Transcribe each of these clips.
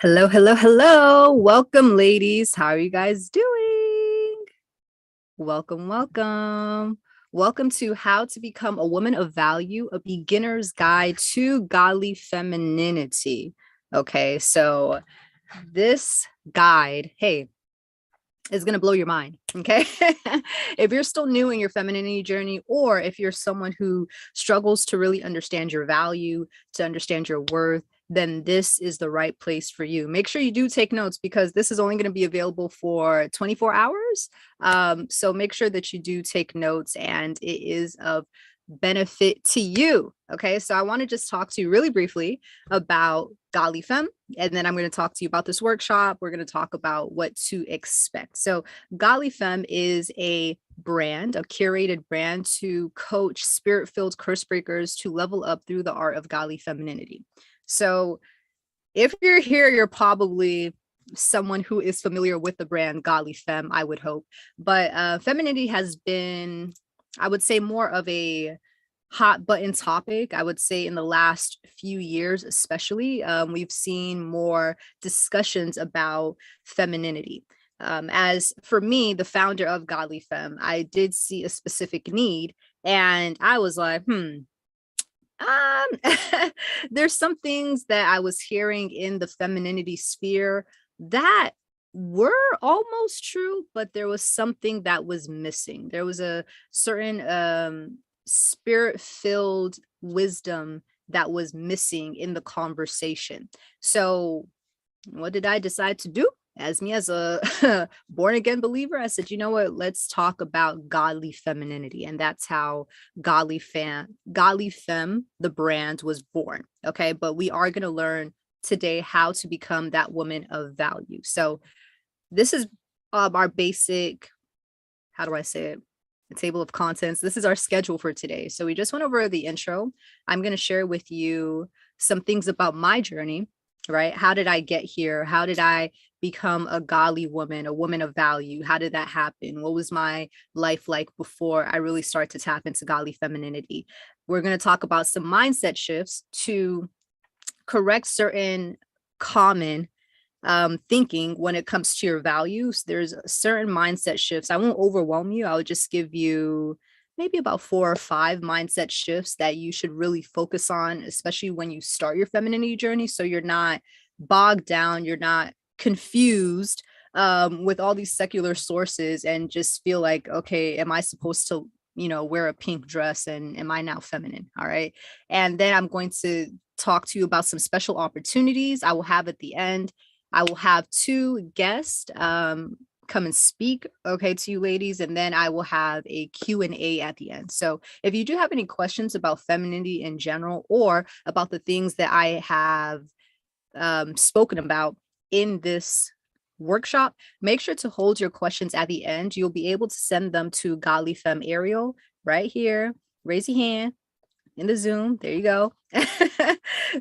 Hello, hello, hello. Welcome, ladies. How are you guys doing? Welcome, welcome. Welcome to How to Become a Woman of Value, a beginner's guide to godly femininity. Okay, so this guide, hey, is going to blow your mind. Okay. If you're still new in your femininity journey, or if you're someone who struggles to really understand your value, to understand your worth, then this is the right place for you. Make sure you do take notes because this is only going to be available for 24 hours. So make sure that you do take notes and it is of benefit to you. Okay. So I want to just talk to you really briefly about Godly Femme. And then I'm going to talk to you about this workshop. We're going to talk about what to expect. So Godly Femme is a brand, a curated brand to coach spirit-filled curse breakers to level up through the art of godly femininity. So if you're here, you're probably someone who is familiar with the brand Godly Femme, I would hope. But femininity has been I would say, more of a hot button topic. I would say in the last few years, especially, we've seen more discussions about femininity. As for me, the founder of Godly Femme, I did see a specific need, and I was like, there's some things that I was hearing in the femininity sphere that were almost true, but there was something that was missing. There was a certain spirit-filled wisdom that was missing in the conversation. So what did I decide to do? As me, as a born again believer, I said, you know what, let's talk about godly femininity. And that's how Godly Femme, the brand, was born. Okay. But we are going to learn today how to become that woman of value. So this is our basic, how do I say it? The table of contents. This is our schedule for today. So we just went over the intro. I'm going to share with you some things about my journey, right? How did I get here? How did I become a godly woman, a woman of value? How did that happen? What was my life like before I really started to tap into godly femininity? We're going to talk about some mindset shifts to correct certain common thinking when it comes to your values. There's certain mindset shifts. I won't overwhelm you. I'll just give you maybe about 4 or 5 mindset shifts that you should really focus on, especially when you start your femininity journey. So you're not bogged down, you're not confused with all these secular sources and just feel like, okay, am I supposed to, wear a pink dress and am I now feminine? All right. And then I'm going to talk to you about some special opportunities I will have at the end. I will have 2 guests come and speak, okay, to you ladies, and then I will have a Q&A at the end. So if you do have any questions about femininity in general, or about the things that I have spoken about in this workshop, make sure to hold your questions at the end. You'll be able to send them to Godly Femme Ariel right here. Raise your hand in the Zoom. There you go.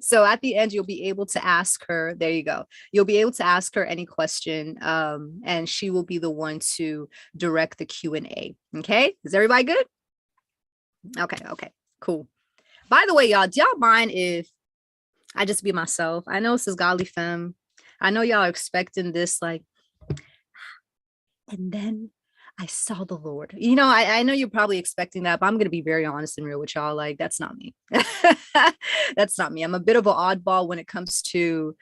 So at the end, you'll be able to ask her. There you go. You'll be able to ask her any question, and she will be the one to direct the Q&A. Okay. Is everybody good? Okay. Cool. By the way, y'all, do y'all mind if I just be myself? I know this is Godly Femme. I know y'all are expecting this, like, and then I saw the Lord. I know you're probably expecting that, but I'm going to be very honest and real with y'all. Like, that's not me. That's not me. I'm a bit of an oddball when it comes to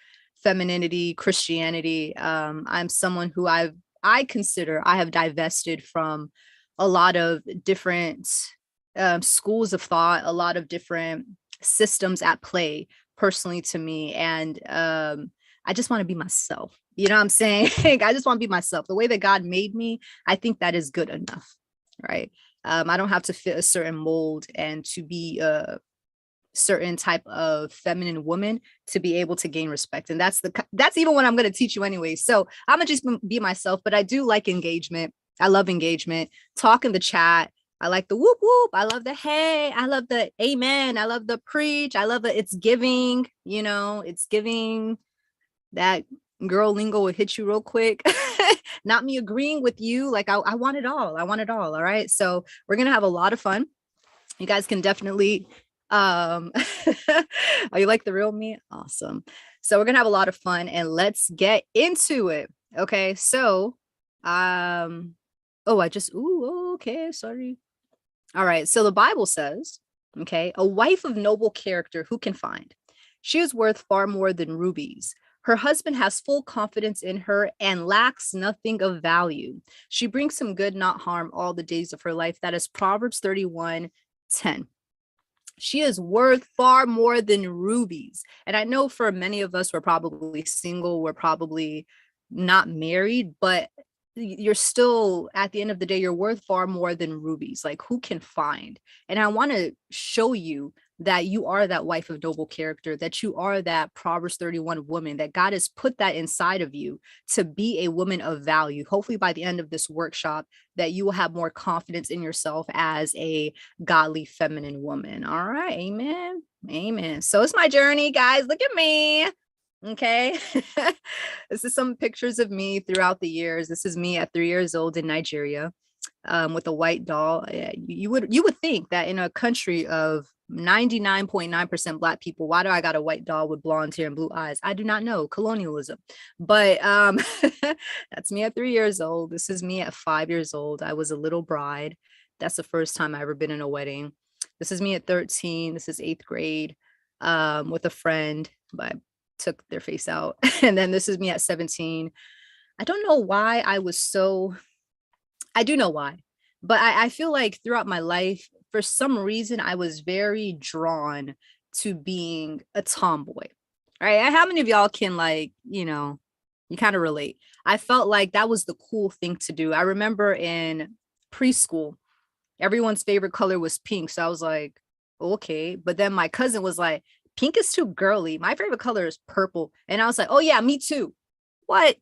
femininity, Christianity. I'm someone who I consider I have divested from a lot of different schools of thought, a lot of different systems at play personally to me. And I just want to be myself. You know what I'm saying? I just want to be myself. The way that God made me, I think that is good enough, right? I don't have to fit a certain mold and to be a certain type of feminine woman to be able to gain respect. And that's even what I'm going to teach you anyway. So I'm going to just be myself, but I do like engagement. I love engagement. Talk in the chat. I like the whoop whoop. I love the hey. I love the amen. I love the preach. I love the it's giving, it's giving. That girl lingo will hit you real quick. Not me agreeing with you. Like I want it all. I want it all. All right. So we're going to have a lot of fun. You guys can definitely, are you like the real me? Awesome. So we're going to have a lot of fun and let's get into it. Okay. So, okay. Sorry. All right. So the Bible says, okay, a wife of noble character, who can find? She is worth far more than rubies. Her husband has full confidence in her and lacks nothing of value. She brings him good, not harm, all the days of her life. That is Proverbs 31:10. She is worth far more than rubies. And I know for many of us, we're probably single, we're probably not married, but you're still, at the end of the day, you're worth far more than rubies. Like, who can find? And I want to show you that you are that wife of noble character, that you are that Proverbs 31 woman, that God has put that inside of you to be a woman of value. Hopefully by the end of this workshop, that you will have more confidence in yourself as a godly feminine woman. All right. Amen. Amen. So it's my journey, guys. Look at me. Okay. This is some pictures of me throughout the years. This is me at 3 years old in Nigeria. with a white doll. Yeah, you would think that in a country of 99.9% Black people, why do I got a white doll with blonde hair and blue eyes? I do not know. Colonialism. But that's me at 3 years old. This is me at 5 years old. I was a little bride. That's the first time I ever been in a wedding. This is me at 13. This is eighth grade, with a friend, but I took their face out. And then this is me at 17. I don't know why I do know why, but I feel like throughout my life, for some reason, I was very drawn to being a tomboy. Right? And how many of y'all can, like, you kind of relate? I felt like that was the cool thing to do. I remember in preschool, everyone's favorite color was pink. So I was like, okay. But then my cousin was like, pink is too girly. My favorite color is purple. And I was like, oh yeah, me too. What?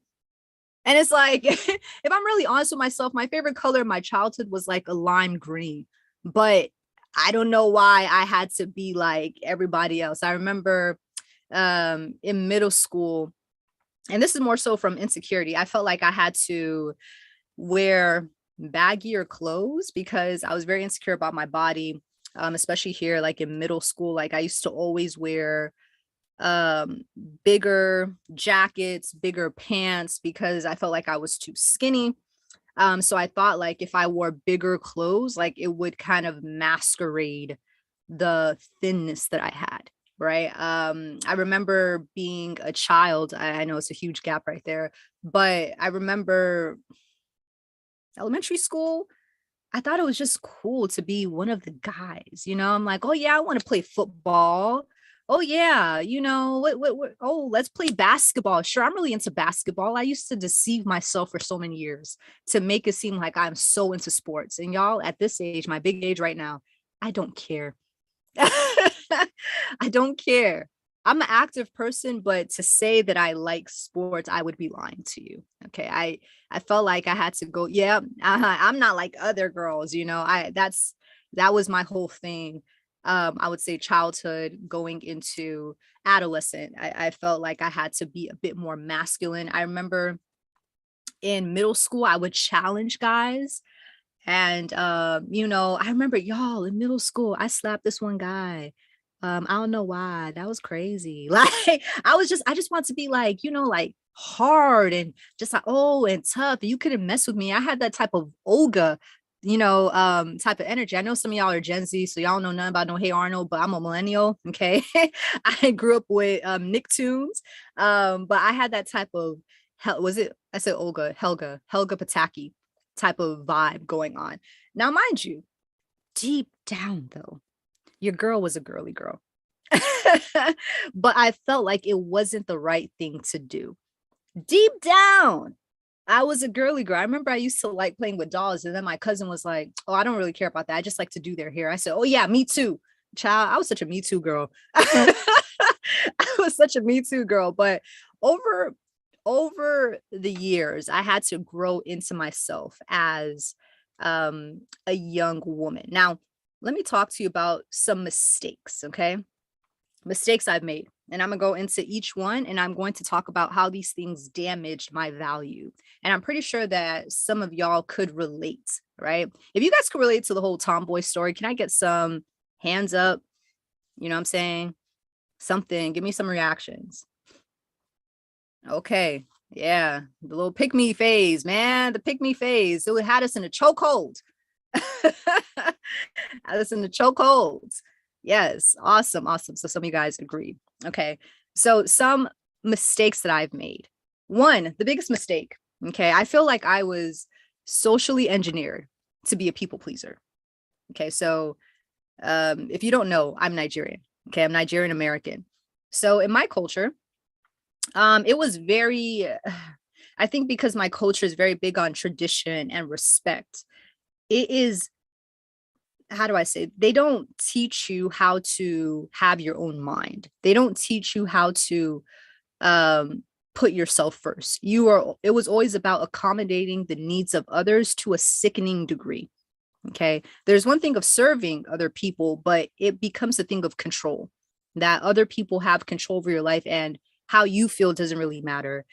And it's like, if I'm really honest with myself, my favorite color in my childhood was like a lime green. But I don't know why I had to be like everybody else. I remember in middle school, and this is more so from insecurity, I felt like I had to wear baggier clothes because I was very insecure about my body, especially here, like in middle school. Like I used to always wear bigger jackets, bigger pants because I felt like I was too skinny. So I thought like if I wore bigger clothes, like it would kind of masquerade the thinness that I had. Right. I remember being a child. I know it's a huge gap right there, but I remember elementary school. I thought it was just cool to be one of the guys, I'm like, oh yeah, I want to play football. Oh yeah, what, oh, let's play basketball. Sure, I'm really into basketball. I used to deceive myself for so many years to make it seem like I'm so into sports. And y'all, at this age, my big age right now, I don't care. I don't care. I'm an active person, but to say that I like sports, I would be lying to you. Okay. I felt like I had to go, yeah, I'm not like other girls, that was my whole thing. I would say childhood going into adolescent. I felt like I had to be a bit more masculine. I remember in middle school, I would challenge guys. And I remember, y'all, in middle school, I slapped this one guy. I don't know why. That was crazy. Like I just want to be like, like hard and just like, oh, and tough. You couldn't mess with me. I had that type of Olga, type of energy. I know some of y'all are Gen Z, so y'all know nothing about no Hey Arnold, but I'm a millennial. Okay. I grew up with Nicktoons. But I had that type of I said Helga Pataki type of vibe going on. Now, mind you, deep down though, your girl was a girly girl. But I felt like it wasn't the right thing to do. Deep down, I was a girly girl. I remember I used to like playing with dolls, and then my cousin was like, oh, I don't really care about that. I just like to do their hair. I said, oh yeah, me too. Child, I was such a me too girl. I was such a me too girl. But over the years, I had to grow into myself as a young woman. Now, let me talk to you about some mistakes, okay? Mistakes I've made. And I'm going to go into each one, and I'm going to talk about how these things damaged my value. And I'm pretty sure that some of y'all could relate, right? If you guys could relate to the whole tomboy story, can I get some hands up? You know what I'm saying? Something. Give me some reactions. Okay. Yeah. The little pick me phase, man. The pick me phase. It had us in a chokehold. Had us in the chokeholds. Yes. Awesome. Awesome. So some of you guys agree. Okay. So some mistakes that I've made. One, the biggest mistake. Okay. I feel like I was socially engineered to be a people pleaser. Okay. So if you don't know, I'm Nigerian. Okay. I'm Nigerian American. So in my culture, it was very, I think because my culture is very big on tradition and respect, it is, how do I say, they don't teach you how to have your own mind. They don't teach you how to put yourself first. It was always about accommodating the needs of others to a sickening degree. Okay. There's one thing of serving other people, but it becomes a thing of control, that other people have control over your life, and how you feel doesn't really matter.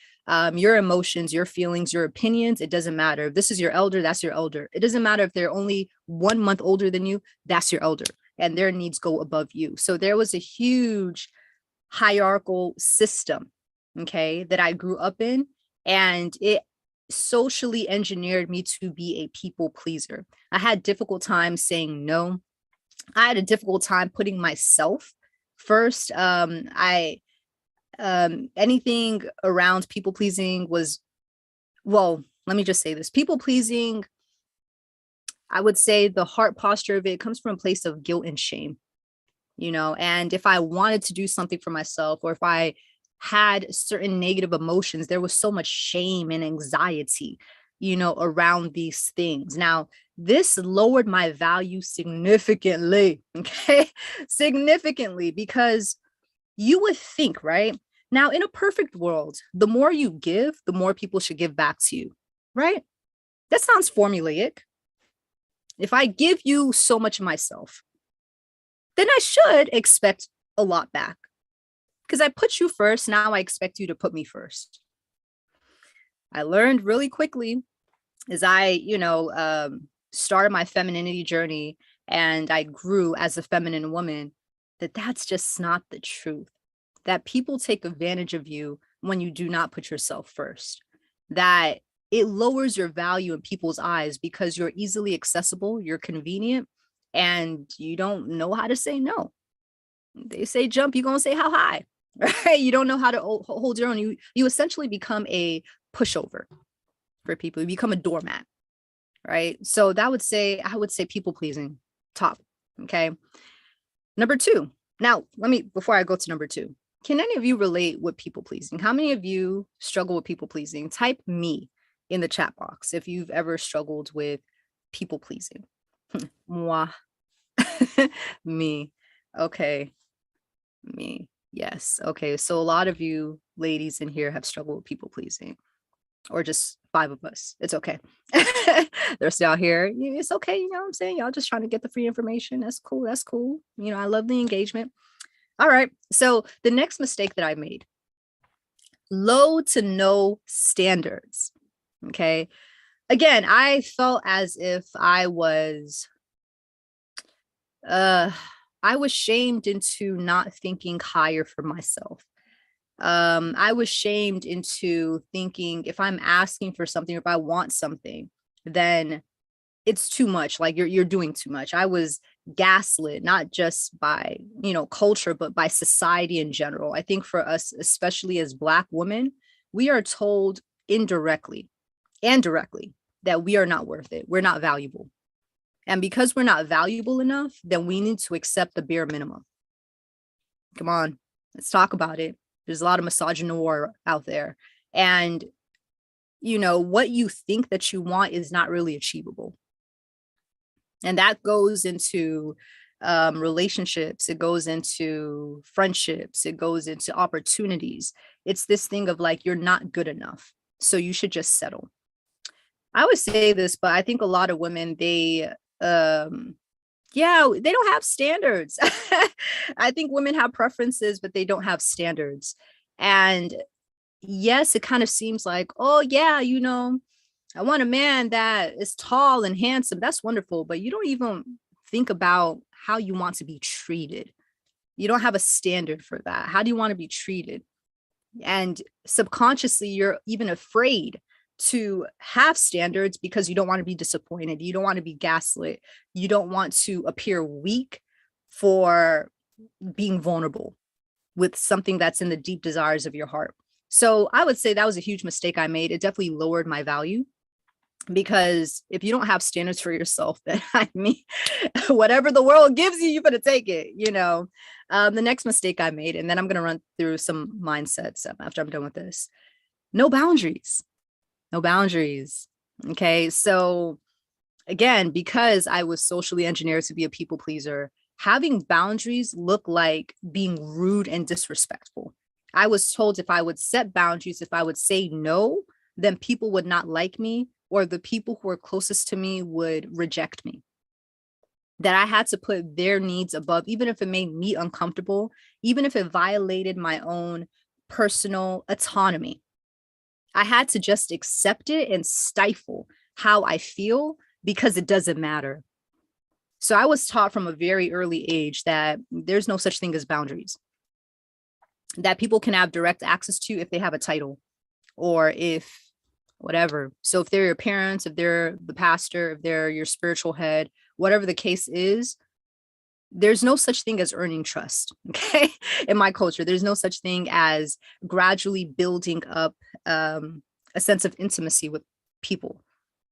Your emotions, your feelings, your opinions, it doesn't matter. If this is your elder, that's your elder. It doesn't matter if they're only 1 month older than you, that's your elder, and their needs go above you. So there was a huge hierarchical system, okay, that I grew up in, and it socially engineered me to be a people pleaser. I had difficult times saying no. I had a difficult time putting myself first. I Anything around people pleasing was, well, let me just say this. People pleasing, I would say the heart posture of it comes from a place of guilt and shame, and if I wanted to do something for myself, or if I had certain negative emotions, there was so much shame and anxiety, around these things. Now, this lowered my value significantly, okay? Significantly, because you would think, right? Now, in a perfect world, the more you give, the more people should give back to you, right? That sounds formulaic. If I give you so much of myself, then I should expect a lot back, because I put you first. Now I expect you to put me first. I learned really quickly as I, started my femininity journey and I grew as a feminine woman, that that's just not the truth. That people take advantage of you when you do not put yourself first. That it lowers your value in people's eyes because you're easily accessible, you're convenient, and you don't know how to say no. They say jump, you're gonna say how high, right? You don't know how to hold your own. You essentially become a pushover for people. You become a doormat, right? So I would say people pleasing, top. Okay. Number two. Now, before I go to number two, can any of you relate with people pleasing? How many of you struggle with people pleasing? Type me in the chat box if you've ever struggled with people pleasing. Moi. Me. Okay. Me. Yes. Okay. So a lot of you ladies in here have struggled with people pleasing, or just 5 of us. It's okay. They're still here. It's okay. You know what I'm saying? Y'all just trying to get the free information. That's cool. That's cool. I love the engagement. All right. So the next mistake that I made, low to no standards. Okay. Again, I felt as if I was shamed into not thinking higher for myself. I was shamed into thinking if I'm asking for something, or if I want something, then it's too much. Like you're doing too much. I was gaslit, not just by, culture, but by society in general. I think for us, especially as Black women, we are told indirectly and directly that we are not worth it. We're not valuable. And because we're not valuable enough, then we need to accept the bare minimum. Come on, let's talk about it. There's a lot of misogyny out there. And, what you think that you want is not really achievable. And that goes into relationships. It goes into friendships. It goes into opportunities. It's this thing of like, you're not good enough, so you should just settle. I would say this, but I think a lot of women, they don't have standards. I think women have preferences, but they don't have standards. And yes, it kind of seems like, oh yeah, I want a man that is tall and handsome. That's wonderful. But you don't even think about how you want to be treated. You don't have a standard for that. How do you want to be treated? And subconsciously, you're even afraid to have standards because you don't want to be disappointed. You don't want to be gaslit. You don't want to appear weak for being vulnerable with something that's in the deep desires of your heart. So I would say that was a huge mistake I made. It definitely lowered my value, because if you don't have standards for yourself, then whatever the world gives you, you better take it. The next mistake I made, and then I'm going to run through some mindsets after I'm done with this. No boundaries. Okay. So again, because I was socially engineered to be a people pleaser, having boundaries look like being rude and disrespectful. I was told if I would set boundaries, if I would say no, then people would not like me, or the people who are closest to me would reject me. That I had to put their needs above, even if it made me uncomfortable, even if it violated my own personal autonomy. I had to just accept it and stifle how I feel because it doesn't matter. So I was taught from a very early age that there's no such thing as boundaries, that people can have direct access to if they have a title or if whatever. So if they're your parents, if they're the pastor, if they're your spiritual head, whatever the case is, there's no such thing as earning trust. Okay. In my culture, there's no such thing as gradually building up a sense of intimacy with people.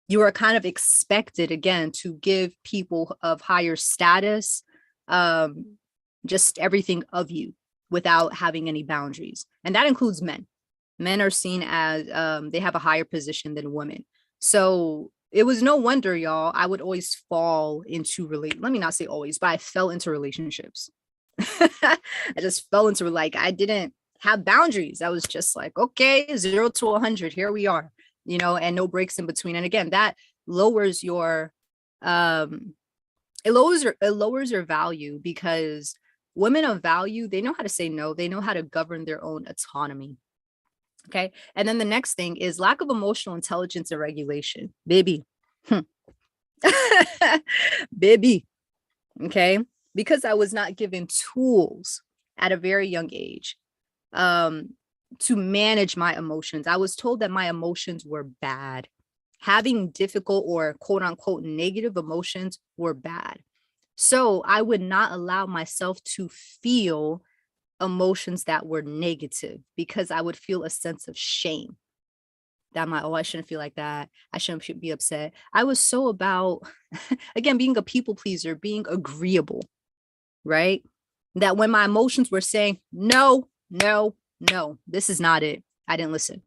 You are kind of expected, again, to give people of higher status just everything of you without having any boundaries. And that includes men. Men are seen as they have a higher position than women. So it was no wonder, y'all, I would always fall into let me not say always, but I fell into relationships. I just fell into, like, I didn't have boundaries. I was just like, okay, 0 to 100, here we are, and no breaks in between. And again, that lowers your it lowers your value, because women of value, they know how to say no. They know how to govern their own autonomy. Okay. And then the next thing is lack of emotional intelligence and regulation. Baby. Baby. Okay. Because I was not given tools at a very young age to manage my emotions. I was told that my emotions were bad. Having difficult or quote unquote negative emotions were bad. So I would not allow myself to feel emotions that were negative, because I would feel a sense of shame that I'm like, oh, I shouldn't feel like that. I shouldn't be upset. I was so about, again, being a people pleaser, being agreeable, right? That when my emotions were saying, no, no, no, this is not it, I didn't listen.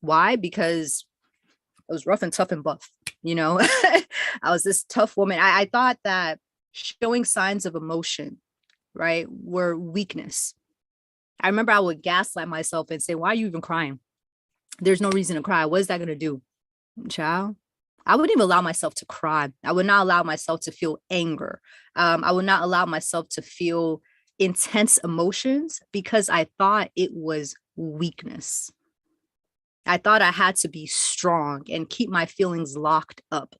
Why? Because I was rough and tough and buff, I was this tough woman. I thought that showing signs of emotion, right, were weakness. I remember I would gaslight myself and say, why are you even crying? There's no reason to cry. What is that going to do? Child, I wouldn't even allow myself to cry. I would not allow myself to feel anger. I would not allow myself to feel intense emotions, because I thought it was weakness. I thought I had to be strong and keep my feelings locked up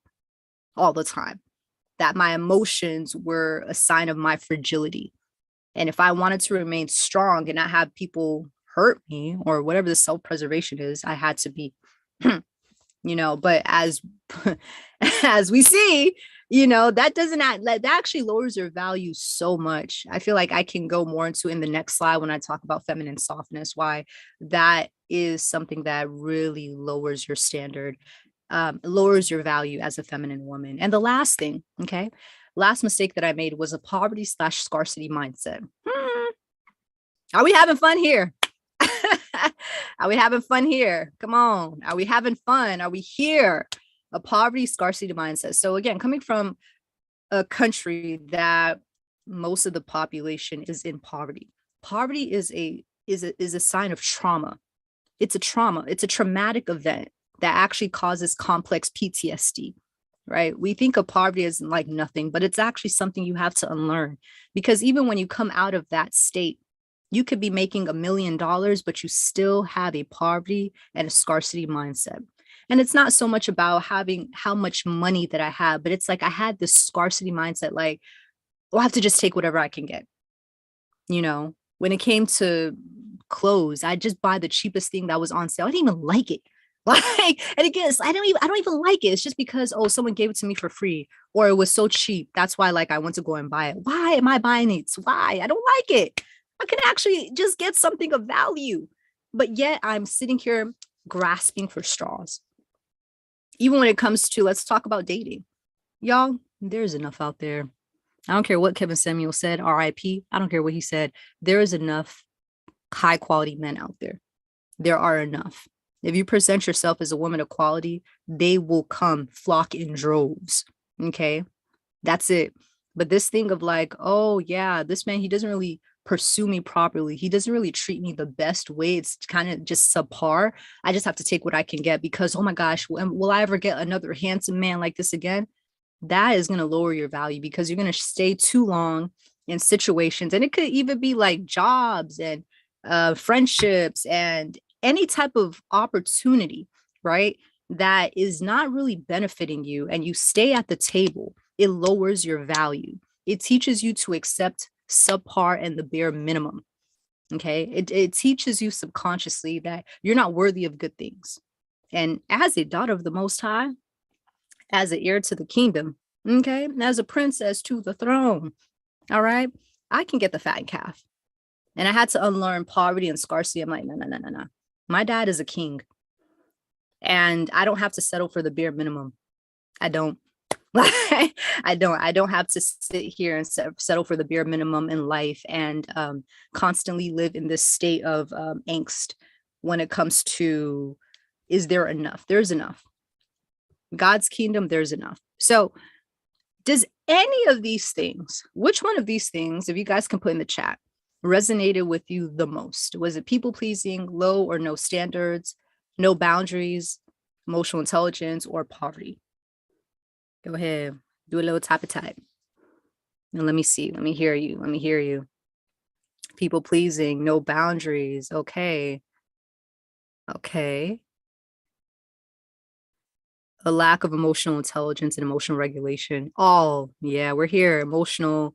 all the time, that my emotions were a sign of my fragility. And if I wanted to remain strong and not have people hurt me or whatever the self-preservation is, I had to be, but as as we see, that doesn't that actually lowers your value so much. I feel like I can go more into in the next slide when I talk about feminine softness, why that is something that really lowers your standard, lowers your value as a feminine woman. And the last thing, okay, last mistake that I made was a poverty/scarcity mindset. Are we having fun here? Are we having fun here? Come on. Are we having fun? Are we here? A poverty scarcity mindset. So again, coming from a country that most of the population is in poverty. Poverty is a sign of trauma. It's a trauma. It's a traumatic event that actually causes complex PTSD. Right? We think of poverty as like nothing, but it's actually something you have to unlearn, because even when you come out of that state, you could be making $1 million, but you still have a poverty and a scarcity mindset. And it's not so much about having how much money that I have, but it's like I had this scarcity mindset, like, well, I have to just take whatever I can get. When it came to clothes, I just buy the cheapest thing that was on sale. I didn't even like it. Like, and again, I don't even like it. It's just because, oh, someone gave it to me for free, or it was so cheap. That's why, like, I went to go and buy it. Why am I buying it? Why? I don't like it. I can actually just get something of value, but yet I'm sitting here grasping for straws. Even when it comes to, let's talk about dating. Y'all, there's enough out there. I don't care what Kevin Samuel said, RIP. I don't care what he said. There is enough high quality men out there. There are enough. If you present yourself as a woman of quality, they will come flock in droves. Okay. That's it. But this thing of like, oh yeah, this man, he doesn't really pursue me properly. He doesn't really treat me the best way. It's kind of just subpar. I just have to take what I can get, because, oh my gosh, will I ever get another handsome man like this again? That is going to lower your value, because you're going to stay too long in situations. And it could even be like jobs and friendships and any type of opportunity, right, that is not really benefiting you and you stay at the table, it lowers your value. It teaches you to accept subpar and the bare minimum. Okay. It teaches you subconsciously that you're not worthy of good things. And as a daughter of the Most High, as an heir to the kingdom, okay, as a princess to the throne, all right, I can get the fat calf. And I had to unlearn poverty and scarcity. I'm like, no, no, no, no, no. My dad is a king. And I don't have to settle for the bare minimum. I don't. I don't have to sit here and settle for the bare minimum in life and constantly live in this state of angst when it comes to, is there enough? There's enough. God's kingdom, there's enough. So does any of these things, which one of these things, if you guys can put in the chat, resonated with you the most? Was it people pleasing, low or no standards, no boundaries, emotional intelligence, or poverty? Go ahead, do a little type. And let me see, let me hear you. Let me hear you. People pleasing, no boundaries. Okay. Okay. A lack of emotional intelligence and emotional regulation. Oh, yeah, we're here. Emotional,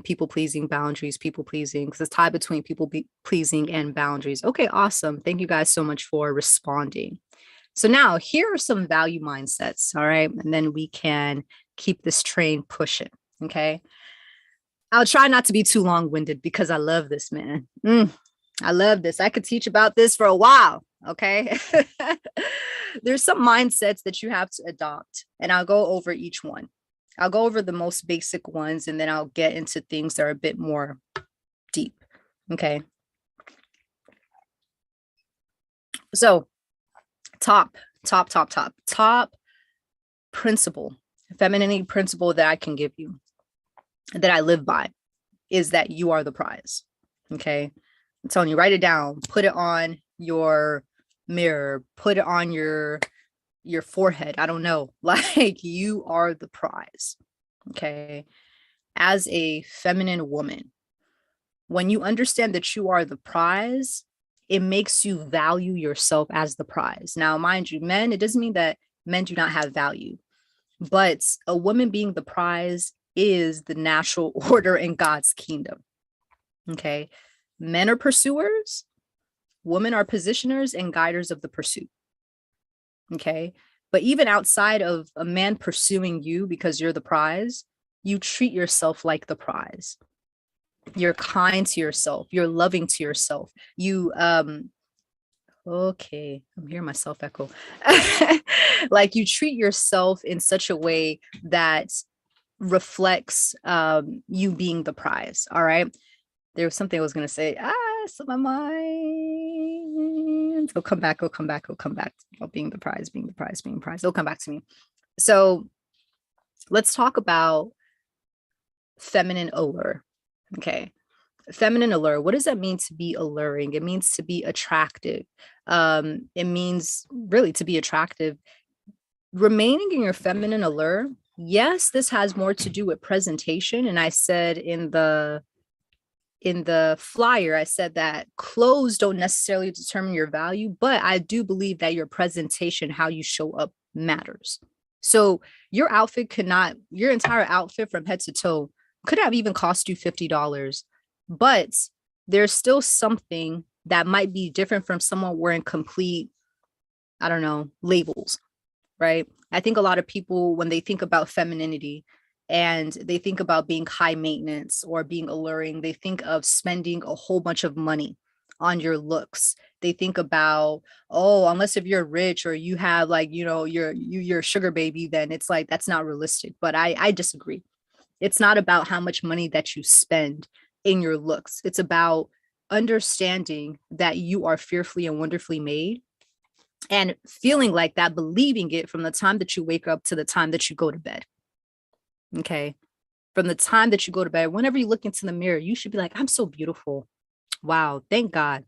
people pleasing, boundaries, people pleasing, because it's tied between people pleasing and boundaries. Okay, awesome. Thank you guys so much for responding. So now here are some value mindsets, all right? And then we can keep this train pushing, okay? I'll try not to be too long-winded because I love this, man. I love this. I could teach about this for a while, okay? There's some mindsets that you have to adopt, and I'll go over each one. I'll go over the most basic ones, and then I'll get into things that are a bit more deep, okay? So top principle, femininity principle that I can give you, that I live by, is that you are the prize. Okay. I'm telling you, write it down, put it on your mirror, put it on your forehead. I don't know. Like, you are the prize. Okay. As a feminine woman, when you understand that you are the prize, it makes you value yourself as the prize. Now, mind you, men, it doesn't mean that men do not have value, but a woman being the prize is the natural order in God's kingdom. Okay. Men are pursuers, women are positioners and guiders of the pursuit. Okay. But even outside of a man pursuing you because you're the prize, you treat yourself like the prize. You're kind to yourself, you're loving to yourself. You okay, I'm hearing myself echo. Like, you treat yourself in such a way that reflects you being the prize. All right. There was something I was gonna say. So my mind. It'll come back. About being the prize. It'll come back to me. So let's talk about feminine allure. Okay. Feminine allure. What does that mean to be alluring? It means to be attractive. It means really to be attractive. Remaining in your feminine allure. Yes, this has more to do with presentation. And I said in the flyer, I said that clothes don't necessarily determine your value, but I do believe that your presentation, how you show up, matters. So your entire outfit from head to toe could have even cost you $50, but there's still something that might be different from someone wearing complete, I don't know, labels, right? I think a lot of people, when they think about femininity and they think about being high maintenance or being alluring, they think of spending a whole bunch of money on your looks. They think about, oh, unless if you're rich or you have, like, you know, you're a sugar baby, then it's like, that's not realistic. But I disagree. It's not about how much money that you spend in your looks. It's about understanding that you are fearfully and wonderfully made and feeling like that, believing it from the time that you wake up to the time that you go to bed. Okay. From the time that you go to bed, whenever you look into the mirror, you should be like, I'm so beautiful. Wow. Thank God.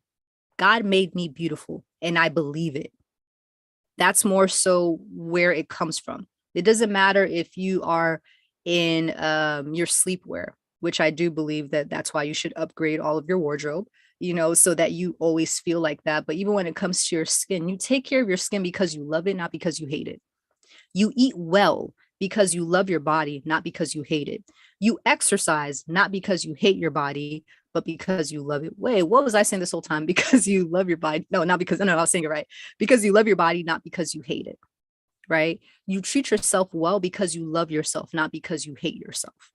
God made me beautiful. And I believe it. That's more so where it comes from. It doesn't matter if you are in your sleepwear, which I do believe that that's why you should upgrade all of your wardrobe. so that you always feel like that. But even when it comes to your skin, you take care of your skin because you love it, not because you hate it. You eat well because you love your body, not because you hate it. You exercise not because you hate your body, but because you love it. Wait, what was I saying this whole time? Because you love your body. No, not because, no, I was saying it right. Because you love your body, not because you hate it, right? You treat yourself well because you love yourself, not because you hate yourself.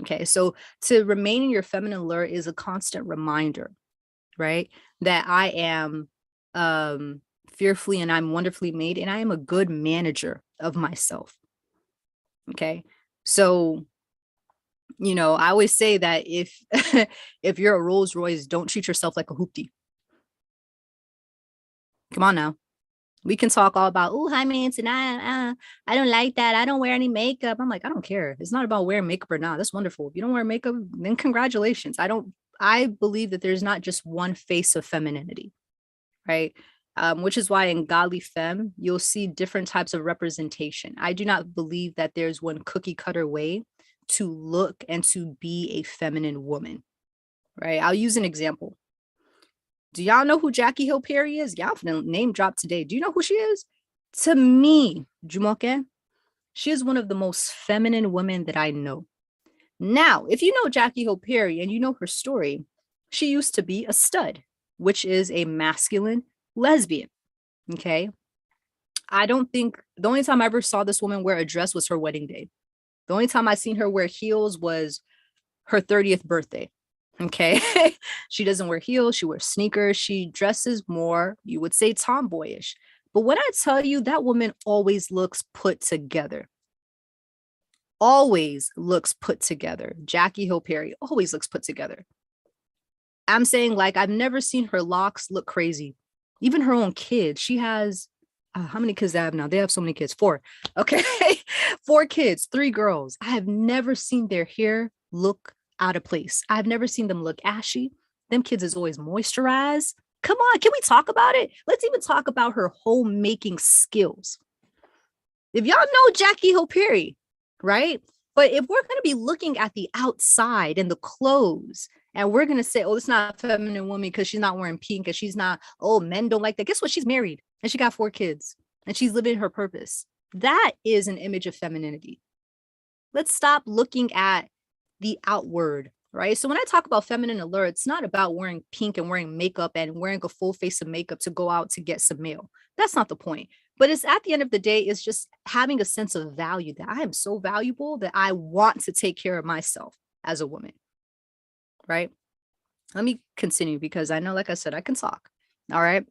Okay, so to remain in your feminine allure is a constant reminder, right? That I am fearfully and I'm wonderfully made, and I am a good manager of myself. Okay, so I always say that if if you're a Rolls Royce, don't treat yourself like a hoopty. Come on now. We can talk all about, oh, hi, man, and I don't like that. I don't wear any makeup. I'm like, I don't care. It's not about wearing makeup or not. That's wonderful. If you don't wear makeup, then congratulations. I believe that there's not just one face of femininity, right? Which is why in Godly Femme, you'll see different types of representation. I do not believe that there's one cookie cutter way to look and to be a feminine woman, right? I'll use an example. Do y'all know who Jackie Hill Perry is? Y'all finna name drop today. Do you know who she is? To me, Jumoke, she is one of the most feminine women that I know. Now, if you know Jackie Hill Perry and you know her story, she used to be a stud, which is a masculine lesbian. Okay. I don't think the only time I ever saw this woman wear a dress was her wedding day. The only time I seen her wear heels was her 30th birthday. Okay. She doesn't wear heels. She wears sneakers. She dresses more, you would say, tomboyish. But when I tell you, that woman always looks put together. Always looks put together. Jackie Hill Perry always looks put together. I'm saying, like, I've never seen her locks look crazy. Even her own kids. She has, how many kids they have now? They have so many kids. 4. Okay. 4 kids, 3 girls. I have never seen their hair look out of place. I've never seen them look ashy. Them kids is always moisturized. Come on, can we talk about it? Let's even talk about her homemaking skills. If y'all know Jackie Hill Perry, right? But if we're going to be looking at the outside and the clothes, and we're going to say, oh, it's not a feminine woman because she's not wearing pink and she's not, oh, men don't like that. Guess what? She's married and she got 4 kids and she's living her purpose. That is an image of femininity. Let's stop looking at the outward, right? So when I talk about feminine allure, it's not about wearing pink and wearing makeup and wearing a full face of makeup to go out to get some mail. That's not the point. But it's at the end of the day, it's just having a sense of value that I am so valuable that I want to take care of myself as a woman, right? Let me continue because I know, like I said, I can talk. All right.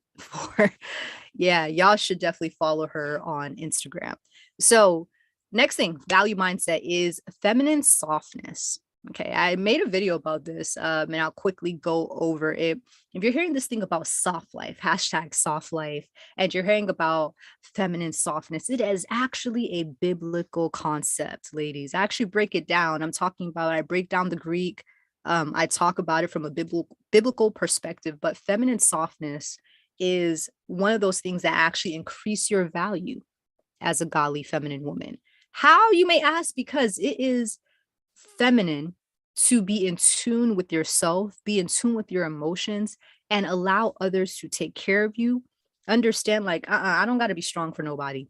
Yeah, y'all should definitely follow her on Instagram. So next thing, value mindset is feminine softness. Okay, I made a video about this and I'll quickly go over it. If you're hearing this thing about soft life, hashtag soft life, and you're hearing about feminine softness, it is actually a biblical concept, ladies. I actually break it down. I break down the Greek. I talk about it from a biblical perspective, but feminine softness is one of those things that actually increase your value as a godly feminine woman. How, you may ask? Because it is feminine to be in tune with yourself, be in tune with your emotions, and allow others to take care of you. Understand, like, I don't got to be strong for nobody.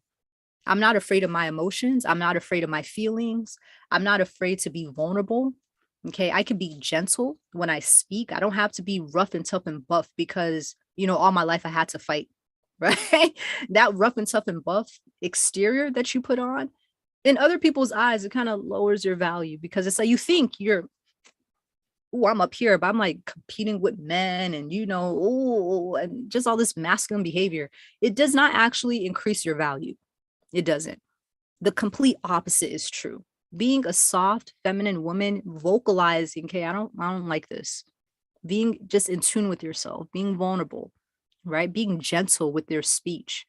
I'm not afraid of my emotions. I'm not afraid of my feelings. I'm not afraid to be vulnerable. Okay. I can be gentle when I speak. I don't have to be rough and tough and buff because, all my life I had to fight, right? That rough and tough and buff exterior that you put on, in other people's eyes, it kind of lowers your value because it's like you think you're, oh, I'm up here, but I'm like competing with men and, oh, and just all this masculine behavior. It does not actually increase your value. It doesn't. The complete opposite is true. Being a soft, feminine woman, vocalizing, okay, I don't like this. Being just in tune with yourself, being vulnerable, right? Being gentle with your speech.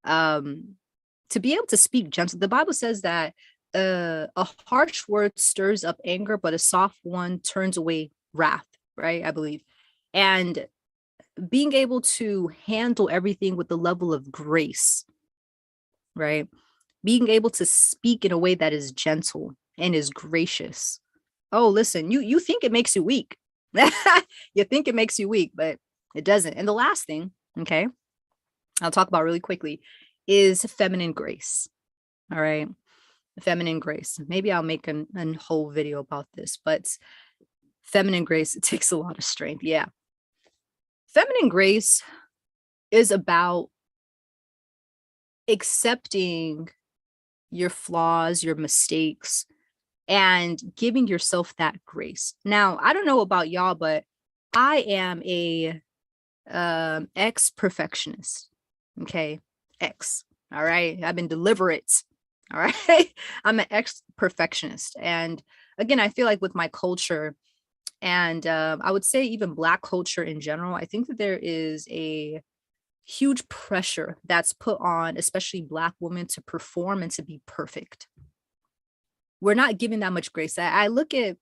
To be able to speak gentle, the Bible says that a harsh word stirs up anger, but a soft one turns away wrath, right? I believe. And being able to handle everything with the level of grace, right? Being able to speak in a way that is gentle and is gracious. Oh, listen, you think it makes you weak. You think it makes you weak, but it doesn't. And the last thing, okay, I'll talk about really quickly is feminine grace. All right. Feminine grace. Maybe I'll make a whole video about this, but feminine grace, it takes a lot of strength. Yeah. Feminine grace is about accepting your flaws, your mistakes, and giving yourself that grace. Now, I don't know about y'all, but I am a ex perfectionist. Okay. Ex. All right. I've been deliberate. All right. I'm an ex perfectionist. And again, I feel like with my culture, and I would say even Black culture in general, I think that there is a huge pressure that's put on, especially Black women, to perform and to be perfect. We're not given that much grace. I look at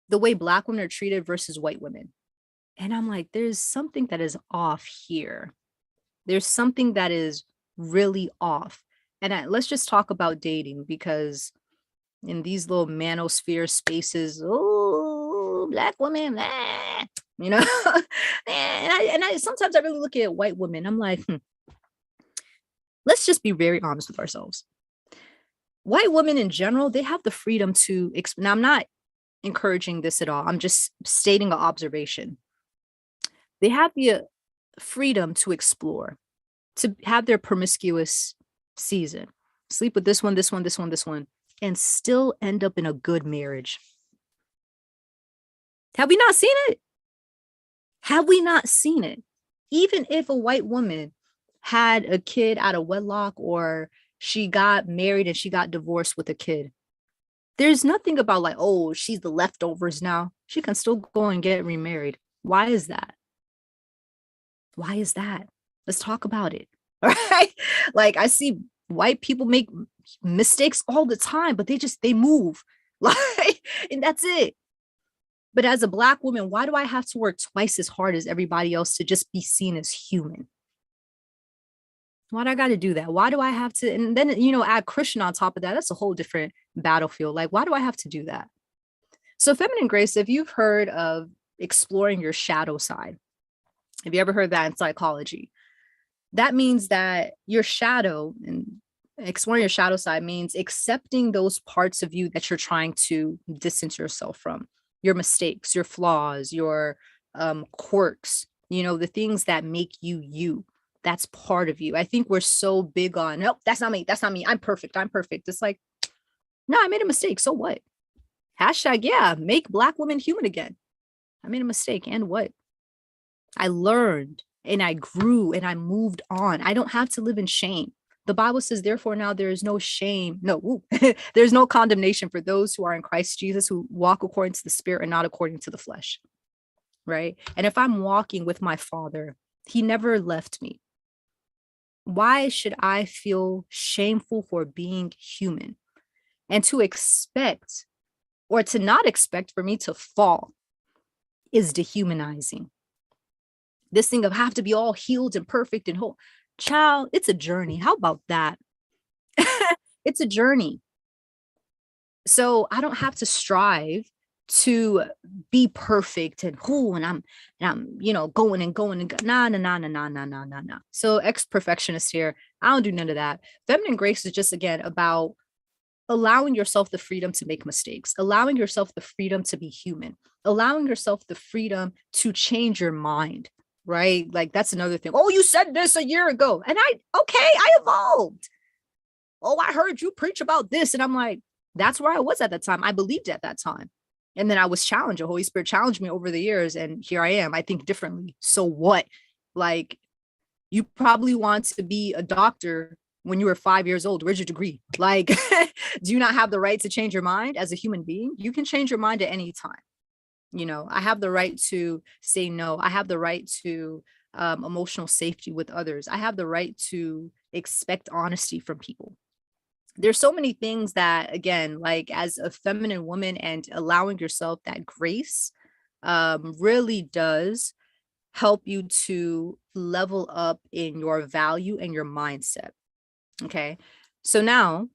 the way Black women are treated versus white women, and I'm like, there's something that is off here. There's something that is really off. And let's just talk about dating, because in these little manosphere spaces, oh, Black women, you know, and I sometimes I really look at white women. I'm like, let's just be very honest with ourselves. White women in general, they have the freedom to. Now, I'm not encouraging this at all. I'm just stating an observation. They have the freedom to explore, to have their promiscuous season, sleep with this one, this one, this one, this one, and still end up in a good marriage. Have we not seen it? Have we not seen it? Even if a white woman had a kid out of wedlock, or she got married and she got divorced with a kid, there's nothing about like, oh, she's the leftovers now. She can still go and get remarried. Why is that? Why is that? Let's talk about it. All right. Like, I see white people make mistakes all the time, but they move. Like, and that's it. But as a Black woman, why do I have to work twice as hard as everybody else to just be seen as human? Why do I got to do that? Why do I have to? And then, add Christian on top of that. That's a whole different battlefield. Like, why do I have to do that? So, feminine grace, if you've heard of exploring your shadow side, have you ever heard that in psychology? That means that your shadow, and exploring your shadow side means accepting those parts of you that you're trying to distance yourself from, your mistakes, your flaws, your quirks, the things that make you you. That's part of you. I think we're so big on, nope, that's not me. That's not me. I'm perfect. I'm perfect. It's like, no, I made a mistake. So what? Hashtag, yeah, make Black women human again. I made a mistake. And what? I learned and I grew and I moved on. I don't have to live in shame. The Bible says, therefore, now there is no shame. No, there's no condemnation for those who are in Christ Jesus, who walk according to the Spirit and not according to the flesh. Right. And if I'm walking with my Father, He never left me. Why should I feel shameful for being human? And to expect or to not expect for me to fall is dehumanizing. This thing of have to be all healed and perfect and whole. Child, it's a journey. How about that? It's a journey. So I don't have to strive to be perfect and I'm going and going and nah. So ex-perfectionist here. I don't do none of that. Feminine grace is just, again, about allowing yourself the freedom to make mistakes, allowing yourself the freedom to be human, allowing yourself the freedom to change your mind. Right? Like, that's another thing. Oh, you said this a year ago. And I evolved. Oh, I heard you preach about this. And I'm like, that's where I was at that time. I believed at that time. And then I was challenged. The Holy Spirit challenged me over the years. And here I am. I think differently. So what? Like, you probably want to be a doctor when you were 5 years old. Where's your degree? Like, do you not have the right to change your mind as a human being? You can change your mind at any time. I have the right to say no. I have the right to emotional safety with others. I have the right to expect honesty from people. There's so many things that, again, like, as a feminine woman and allowing yourself that grace really does help you to level up in your value and your mindset. Okay. So now,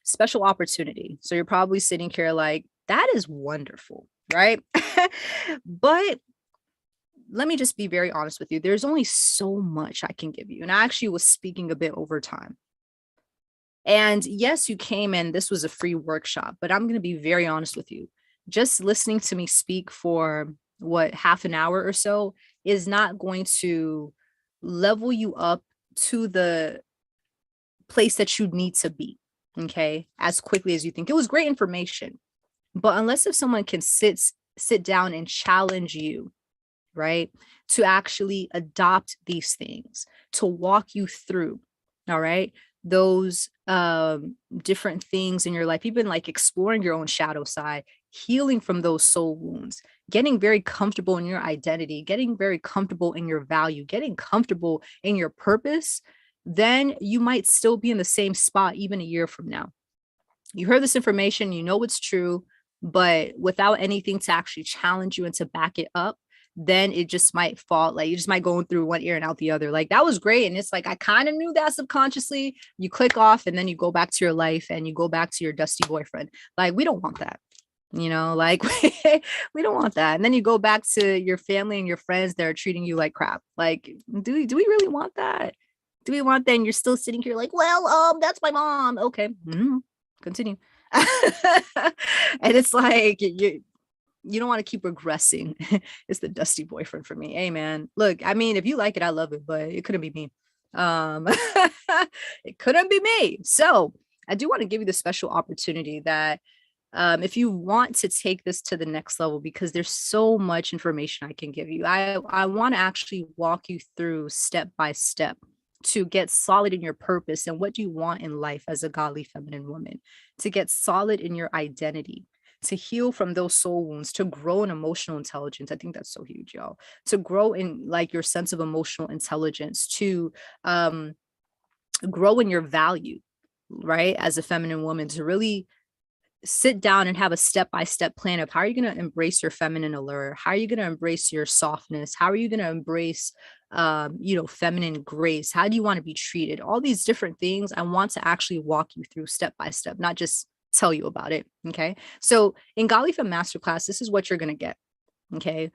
special opportunity. So you're probably sitting here like, that is wonderful. right? But let me just be very honest with you. There's only so much I can give you. And I actually was speaking a bit over time. And yes, you came in, this was a free workshop, but I'm going to be very honest with you. Just listening to me speak for what, half an hour or so is not going to level you up to the place that you need to be, okay, as quickly as you think. It was great information, but unless if someone can sit down and challenge you, right, to actually adopt these things, to walk you through, all right, those different things in your life, even like exploring your own shadow side, healing from those soul wounds, getting very comfortable in your identity, getting very comfortable in your value, getting comfortable in your purpose, then you might still be in the same spot even a year from now. You heard this information, you know it's true, but without anything to actually challenge you and to back it up, then it just might fall, like you just might go in through one ear and out the other. Like that was great. And it's like I kind of knew that subconsciously. You click off and then you go back to your life and you go back to your dusty boyfriend. Like we don't want that. Like we don't want that. And then you go back to your family and your friends that are treating you like crap. Like, do we really want that? Do we want that? And you're still sitting here like, well, that's my mom. Okay. Continue. And it's like you don't want to keep regressing. It's the dusty boyfriend for me. Hey man, look, I mean, if you like it, I love it, but it couldn't be me. It couldn't be me. So I do want to give you the special opportunity that if you want to take this to the next level, because there's so much information I can give you, I want to actually walk you through step by step to get solid in your purpose and what do you want in life as a godly feminine woman, to get solid in your identity, to heal from those soul wounds, to grow in emotional intelligence. I think that's so huge, y'all. To grow in like your sense of emotional intelligence, to grow in your value, right? As a feminine woman, to really sit down and have a step-by-step plan of how are you going to embrace your feminine allure, how are you going to embrace your softness, how are you going to embrace feminine grace, how do you want to be treated, all these different things. I want to actually walk you through step by step, not just tell you about it. Okay, so in Godly Femme Masterclass, this is what you're going to get. Okay,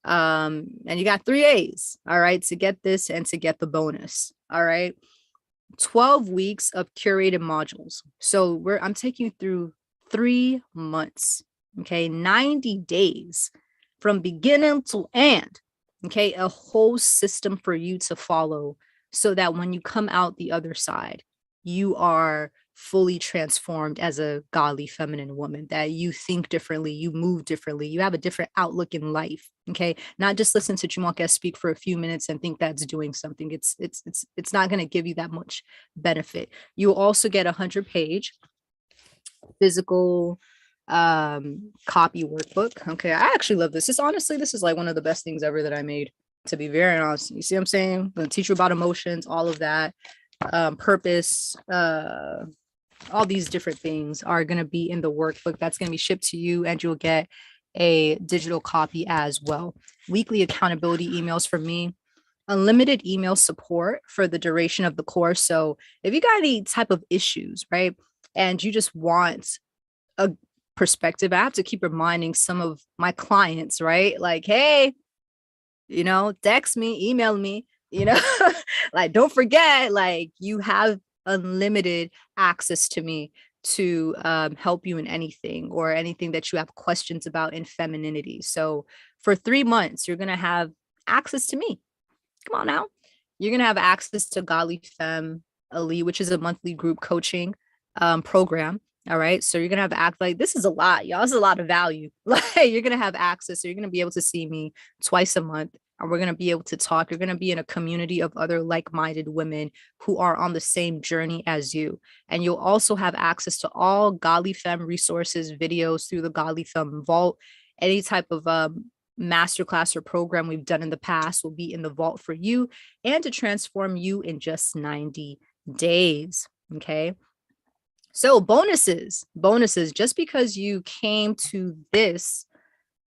and you got 3 A's, all right, to get this and to get the bonus. All right, 12 weeks of curated modules. So I'm taking you through 3 months, okay, 90 days from beginning to end, okay, a whole system for you to follow so that when you come out the other side, you are fully transformed as a godly feminine woman, that you think differently, you move differently, you have a different outlook in life. Okay, not just listen to Jumoke speak for a few minutes and think that's doing something. It's not going to give you that much benefit. You'll also get a 100-page physical copy workbook. Okay, I actually love this. This is like one of the best things ever that I made, to be very honest. You see what I'm saying? I'm gonna teach you about emotions, all of that, purpose, all these different things are going to be in the workbook that's going to be shipped to you, and you'll get a digital copy as well. Weekly accountability emails from me, unlimited email support for the duration of the course. So if you got any type of issues, right, and you just want a perspective, I have to keep reminding some of my clients, right? Like, hey, text me, email me, like, don't forget, like, you have unlimited access to me to help you in anything or anything that you have questions about in femininity. So for 3 months, you're going to have access to me. Come on now. You're going to have access to Godly Femme Elite, which is a monthly group coaching program. All right. So you're going to have act like this is a lot, y'all. It's a lot of value. Like you're going to have access. So you're going to be able to see me twice a month, and we're going to be able to talk. You're going to be in a community of other like-minded women who are on the same journey as you. And you'll also have access to all Godly Femme resources, videos through the Godly Femme Vault. Any type of masterclass or program we've done in the past will be in the vault for you and to transform you in just 90 days. Okay. So bonuses, just because you came to this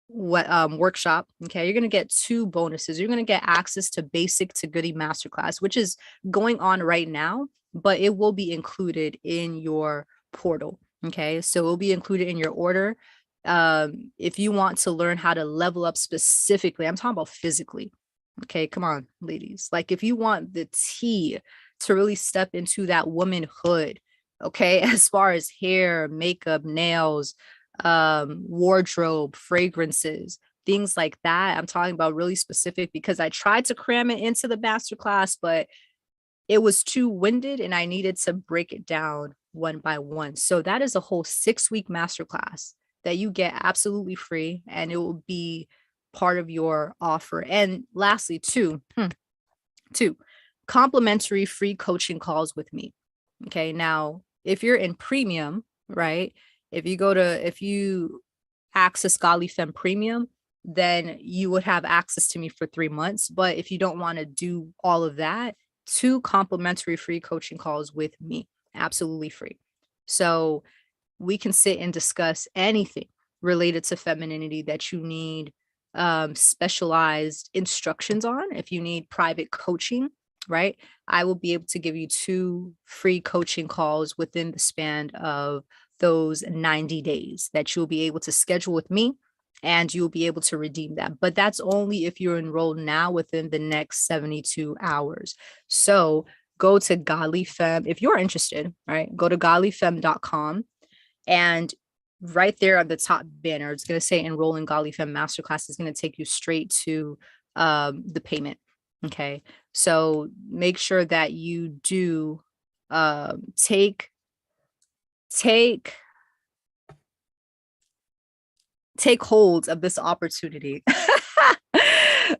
workshop, okay, you're going to get 2 bonuses. You're going to get access to Basic to Goody Masterclass, which is going on right now, but it will be included in your portal. Okay, so it will be included in your order. If you want to learn how to level up specifically, I'm talking about physically. Okay, come on, ladies. Like if you want the tea to really step into that womanhood, okay, as far as hair, makeup, nails, wardrobe, fragrances, things like that. I'm talking about really specific because I tried to cram it into the masterclass, but it was too winded and I needed to break it down one by one. So that is a whole 6-week masterclass that you get absolutely free, and it will be part of your offer. And lastly, two complimentary free coaching calls with me. Okay. Now, if you're in premium, right? If you access Godly Femme Premium, then you would have access to me for 3 months. But if you don't want to do all of that, 2 complimentary free coaching calls with me, absolutely free. So we can sit and discuss anything related to femininity that you need specialized instructions on. If you need private coaching, right, I will be able to give you 2 free coaching calls within the span of those 90 days that you'll be able to schedule with me, and you'll be able to redeem that. But that's only if you're enrolled now within the next 72 hours. So go to Godly Femme if you're interested, right? Go to godlyfemme.com, and right there on the top banner, it's going to say enroll in Godly Femme Masterclass. Is going to take you straight to the payment. Okay. So make sure that you do take hold of this opportunity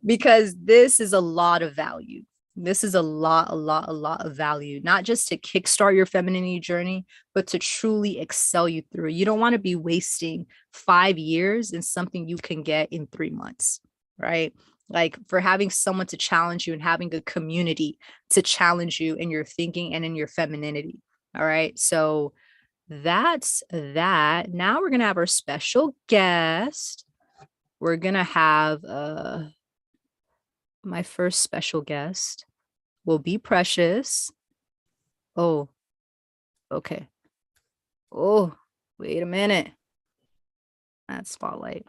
because this is a lot of value. This is a lot of value, not just to kickstart your femininity journey, but to truly excel you through. You don't want to be wasting 5 years in something you can get in 3 months, right? Like for having someone to challenge you and having a community to challenge you in your thinking and in your femininity. All right. So that's that. Now we're going to have our special guest. We're going to have my first special guest will be Precious. Oh, okay. Oh, wait a minute. That's spotlight.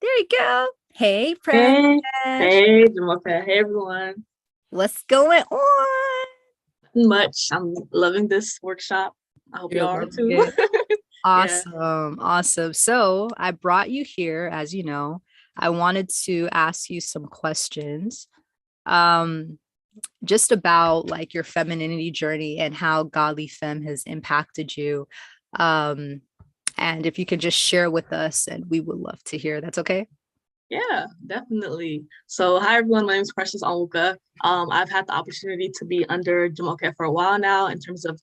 There you go. Hey, Precious. Hey, Jamoka. Hey, everyone. What's going on? Much. I'm loving this workshop. I hope you are too. Awesome. So I brought you here, as you know. I wanted to ask you some questions. Just about like your femininity journey and how Godly Femme has impacted you. And if you could just share with us, and we would love to hear. That's okay? Yeah, definitely. So, hi everyone. My name is Precious Onwuka. I've had the opportunity to be under Jumoke for a while now in terms of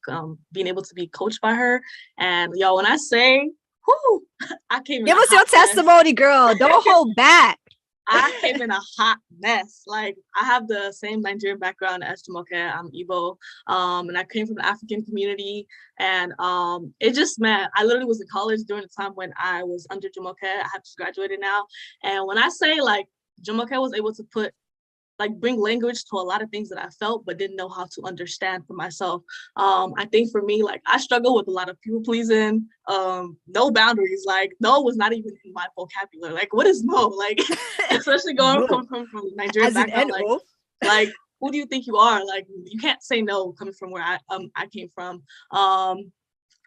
being able to be coached by her. And y'all, when I say, whoo, I came in. Give us your testimony, girl. Don't hold back. I came in a hot mess. Like I have the same Nigerian background as Jumoke. I'm Igbo. And I came from the African community. And it just meant I literally was in college during the time when I was under Jumoke. I have just graduated now. And when I say like Jumoke was able to bring language to a lot of things that I felt but didn't know how to understand for myself. I think for me, like I struggle with a lot of people pleasing, no boundaries. Like no was not even in my vocabulary. Like what is no? Like especially going from Nigerian background, like who do you think you are? Like you can't say no coming from where I came from.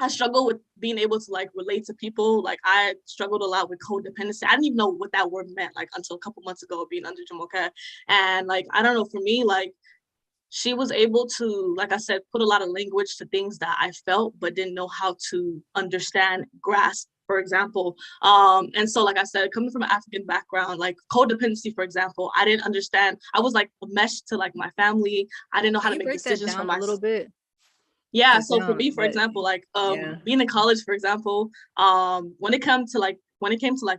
I struggle with being able to like relate to people. Like I struggled a lot with codependency. I didn't even know what that word meant like until a couple months ago being under Jumoke. And like, I don't know, for me, like she was able to, like I said, put a lot of language to things that I felt, but didn't know how to understand, grasp, for example. And so, like I said, coming from an African background, like codependency, for example, I didn't understand. I was like a mesh to like my family. I didn't know how to make decisions for myself. A little bit. Yeah, so for me, for example, like being in college, for example, when it came to like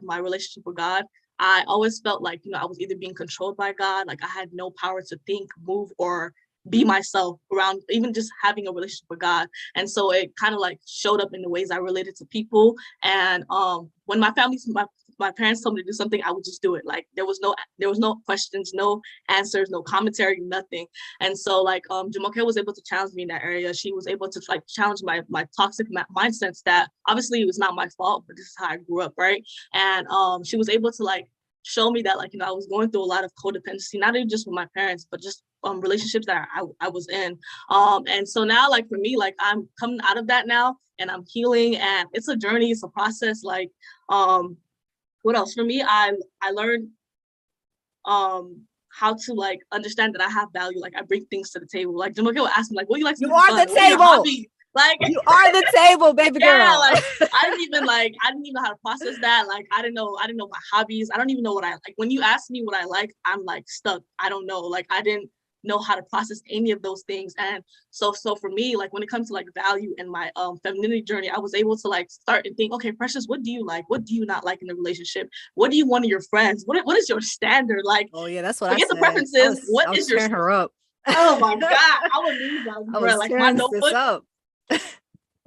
my relationship with God, I always felt like, I was either being controlled by God, like I had no power to think, move, or be myself around even just having a relationship with God. And so it kind of like showed up in the ways I related to people. And when my my parents told me to do something, I would just do it. Like there was no questions, no answers, no commentary, nothing. And so like Jumoke was able to challenge me in that area. She was able to like challenge my toxic mindsets that obviously it was not my fault, but this is how I grew up, right? And she was able to like show me that like, I was going through a lot of codependency, not even just with my parents, but just relationships that I was in. And so now like for me, like I'm coming out of that now and I'm healing, and it's a journey, it's a process. Like what else? For me, I learned how to like understand that I have value. Like I bring things to the table. Like Jumoke will ask me, like, what do you like to do? You are the table. Like you are the table, baby girl. Yeah, like I didn't even know how to process that. Like I didn't know my hobbies. I don't even know what I like. When you ask me what I like, I'm like stuck. I don't know. Like I didn't know how to process any of those things. And so for me, like when it comes to like value and my femininity journey, I was able to like start and think, okay, Precious, what do you like? What do you not like in a relationship? What do you want in your friends? What is your standard? Like, oh yeah, that's what forget I said. The preferences. What is your her up? Oh my God, I would leave like my notebook up.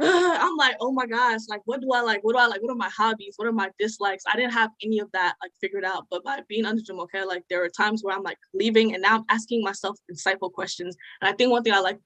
I'm like, oh my gosh, like what do I like? What do I like? What are my hobbies? What are my dislikes? I didn't have any of that like figured out. But by being under Jumoke, like there are times where I'm like leaving and now I'm asking myself insightful questions. And I think one thing I like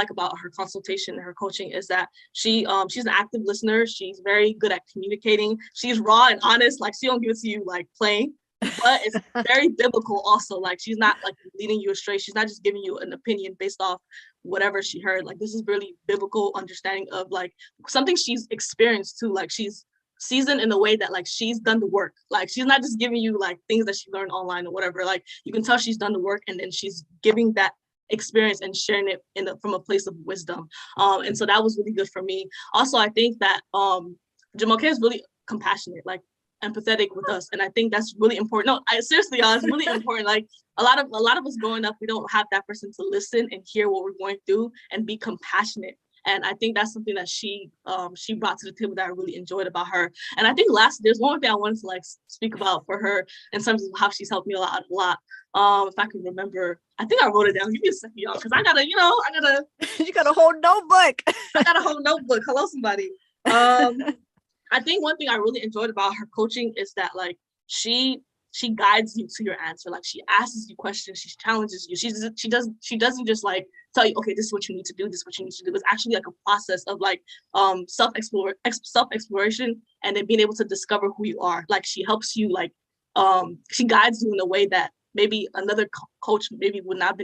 about her consultation and her coaching is that she's an active listener. She's very good at communicating. She's raw and honest. Like she don't give it to you like plain. But it's very biblical also. Like she's not like leading you astray. She's not just giving you an opinion based off whatever she heard. Like this is really biblical understanding of like something she's experienced too. Like she's seasoned in a way that like she's done the work. Like she's not just giving you like things that she learned online or whatever. Like you can tell she's done the work, and then she's giving that experience and sharing it from a place of wisdom. And so that was really good for me. Also, I think that Jumoke is really compassionate. Like empathetic with us, and I think that's really important. No, seriously, y'all, it's really important. Like a lot of us growing up, we don't have that person to listen and hear what we're going through and be compassionate. And I think that's something that she brought to the table that I really enjoyed about her. And I think there's one thing I wanted to like speak about for her in terms of how she's helped me a lot. If I can remember, I think I wrote it down. Give me a second, y'all, because I gotta you got a whole notebook. I got a whole notebook. Hello, somebody. I think one thing I really enjoyed about her coaching is that like she guides you to your answer. Like she asks you questions, she challenges you. She doesn't just like tell you, okay, this is what you need to do, this is what you need to do. It's actually like a process of like self-exploration and then being able to discover who you are. Like she helps you, like she guides you in a way that maybe another coach maybe would not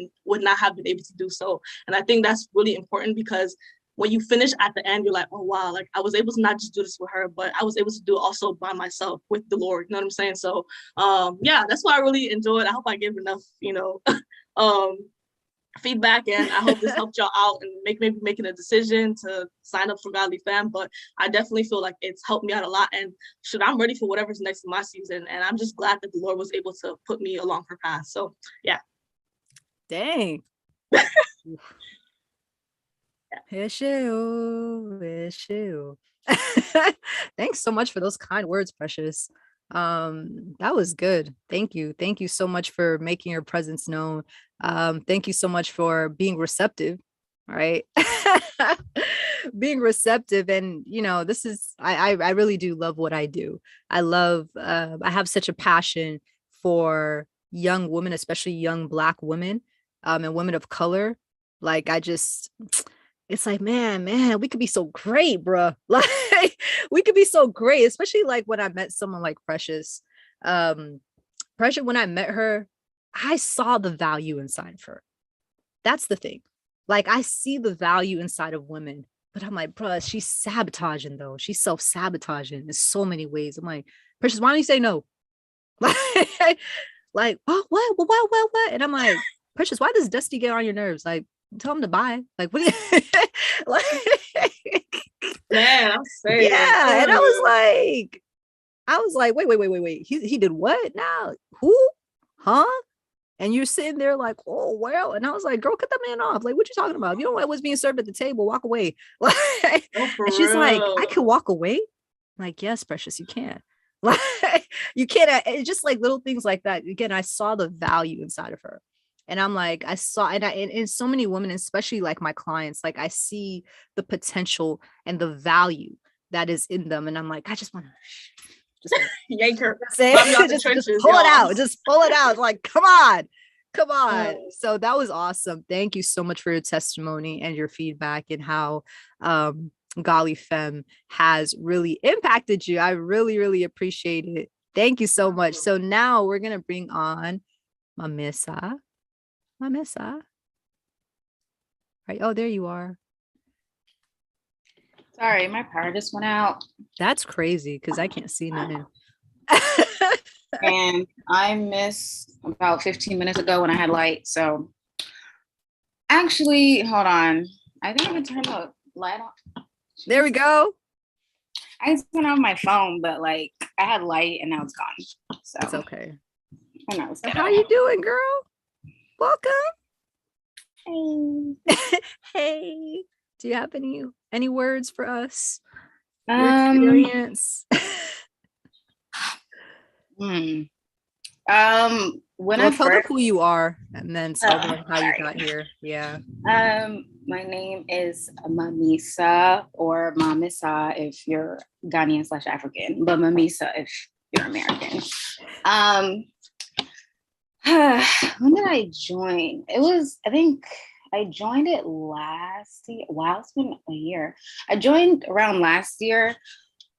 have been able to do so. And I think that's really important, because when you finish at the end, you're like, oh wow, like I was able to not just do this with her, but I was able to do it also by myself with the Lord. You know what I'm saying? So yeah, that's what I really enjoyed. I hope I gave enough, feedback, and I hope this helped y'all out and maybe making a decision to sign up for Godly Fam. But I definitely feel like it's helped me out a lot, and I'm ready for whatever's next in my season. And I'm just glad that the Lord was able to put me along her path. So yeah. Dang. Issue. Thanks so much for those kind words, Precious. That was good. Thank you so much for making your presence known. Thank you so much for being receptive. All right. Being receptive. And this is I really do love what I do. I have such a passion for young women, especially young Black women, and women of color. Like it's like, man, we could be so great, bro. Like we could be so great, especially like when I met someone like Precious. Precious, when I met her, I saw the value inside of her. That's the thing. Like I see the value inside of women, but I'm like, bro, she's sabotaging though. She's self-sabotaging in so many ways. I'm like, Precious, why don't you say no? Like, oh, what? And I'm like, Precious, why does Dusty get on your nerves? Like, tell him to buy. Like, what? Like, man, I'm saying. Yeah, and I was like, wait. He did what now? Who? Huh? And you're sitting there like, oh well. And I was like, girl, cut that man off. Like, what you talking about? If you don't like what's being served at the table, walk away. Like, and she's like, I can walk away. I'm like, yes, Precious, you can. Like, you can't. It's just like little things like that. Again, I saw the value inside of her. And I'm like, I saw, and in so many women, especially like my clients, like I see the potential and the value that is in them. And I'm like, I just want to Just yank her. say Bobby out the just trenches, pull it y'all. out. Just pull it out. Like, come on. Come on. So that was awesome. Thank you so much for your testimony and your feedback and how Golly Femme has really impacted you. I really, really appreciate it. Thank you so much. So now we're going to bring on Mamissa. Mamissa. Right. Oh, there you are. Sorry, my power just went out. That's crazy because I can't see nothing. And I missed about 15 minutes ago when I had light. So actually, hold on. I think I can turn the light on. There we go. I can turn on my phone, but like I had light and now it's gone. So it's okay. I know it's How you doing, girl? Welcome. Hey. Hey. Do you have any words for us? Your experience. When I tell them who you are and then tell them how you got here. Yeah. My name is Mamissa, or Mamissa if you're Ghanaian / African, but Mamissa if you're American. When did I join? I think I joined it last year. Wow, it's been a year. I joined around last year.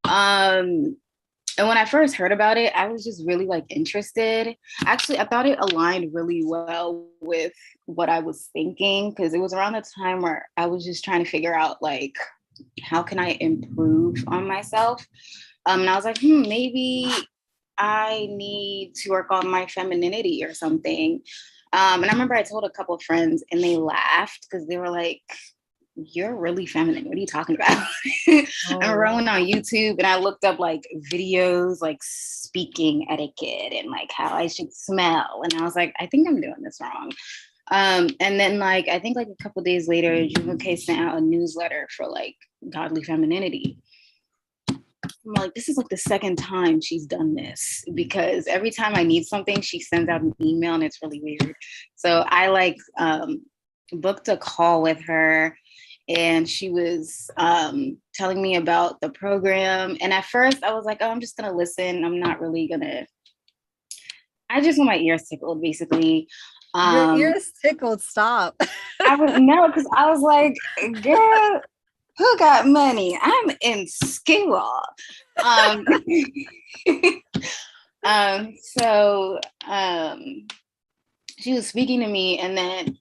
And when I first heard about it, I was just really like interested. Actually, I thought it aligned really well with what I was thinking, because it was around the time where I was just trying to figure out like, how can I improve on myself? And I was like, maybe I need to work on my femininity or something. And I remember I told a couple of friends and they laughed because they were like, you're really feminine. What are you talking about? I went on YouTube and I looked up like videos, like speaking etiquette and like how I should smell. And I was like, I think I'm doing this wrong. And then like, I think like a couple of days later, Jumoke sent out a newsletter for like godly femininity. I'm like, this is like the second time she's done this, because every time I need something, she sends out an email and it's really weird. So I like booked a call with her and she was telling me about the program. And at first I was like, oh, I'm just gonna listen. I'm not really gonna, I just want my ears tickled basically. Your ears tickled, stop. No, because I was like, girl, who got money? I'm in school. So she was speaking to me, and then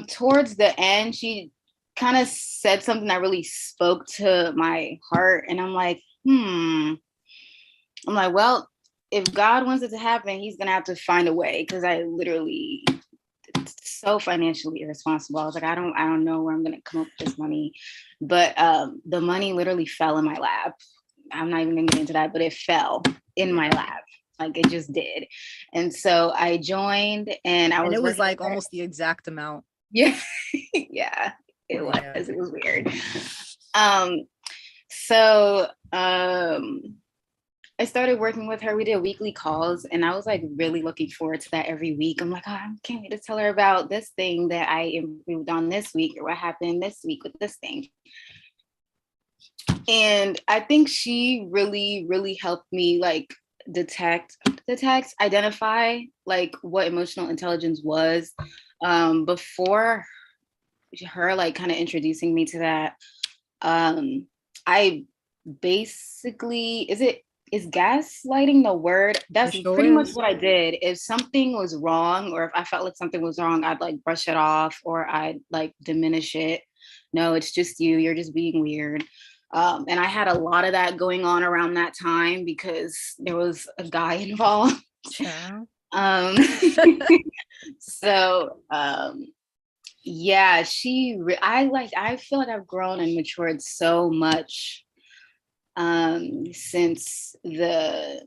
towards the end, she kind of said something that really spoke to my heart. And I'm like, well, if God wants it to happen, he's gonna have to find a way, because I literally so financially irresponsible. I was like, I don't know where I'm gonna come up with this money. But the money literally fell in my lap. I'm not even gonna get into that, but it fell in my lap. Like it just did. And so I joined, and it was like almost the exact amount. Yeah. Yeah, it was. Yeah. It was weird. So I started working with her. We did weekly calls, and I was like really looking forward to that every week. I'm like, oh, I can't wait to tell her about this thing that I improved on this week, or what happened this week with this thing. And I think she really, really helped me like identify like what emotional intelligence was. Before her like kind of introducing me to that, I basically, is gaslighting the word? That's pretty much what I did. If something was wrong, or if I felt like something was wrong, I'd like brush it off, or I'd like diminish it. No, it's just you. You're just being weird. And I had a lot of that going on around that time because there was a guy involved. Yeah. So yeah, I feel like I've grown and matured so much since the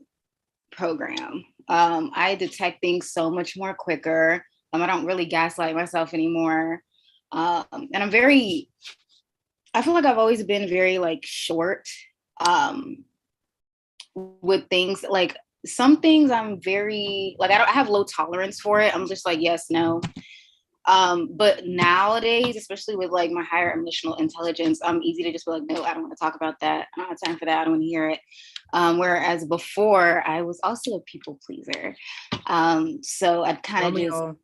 program. I detect things so much more quicker. I don't really gaslight myself anymore. And I feel like I've always been very like short with things. Like some things I'm very, like, I have low tolerance for it. I'm just like, yes, no. But nowadays, especially with like my higher emotional intelligence, I'm easy to just be like, no, I don't want to talk about that. I don't have time for that. I don't want to hear it. Whereas before, I was also a people pleaser. So I'd kind of just Romeo.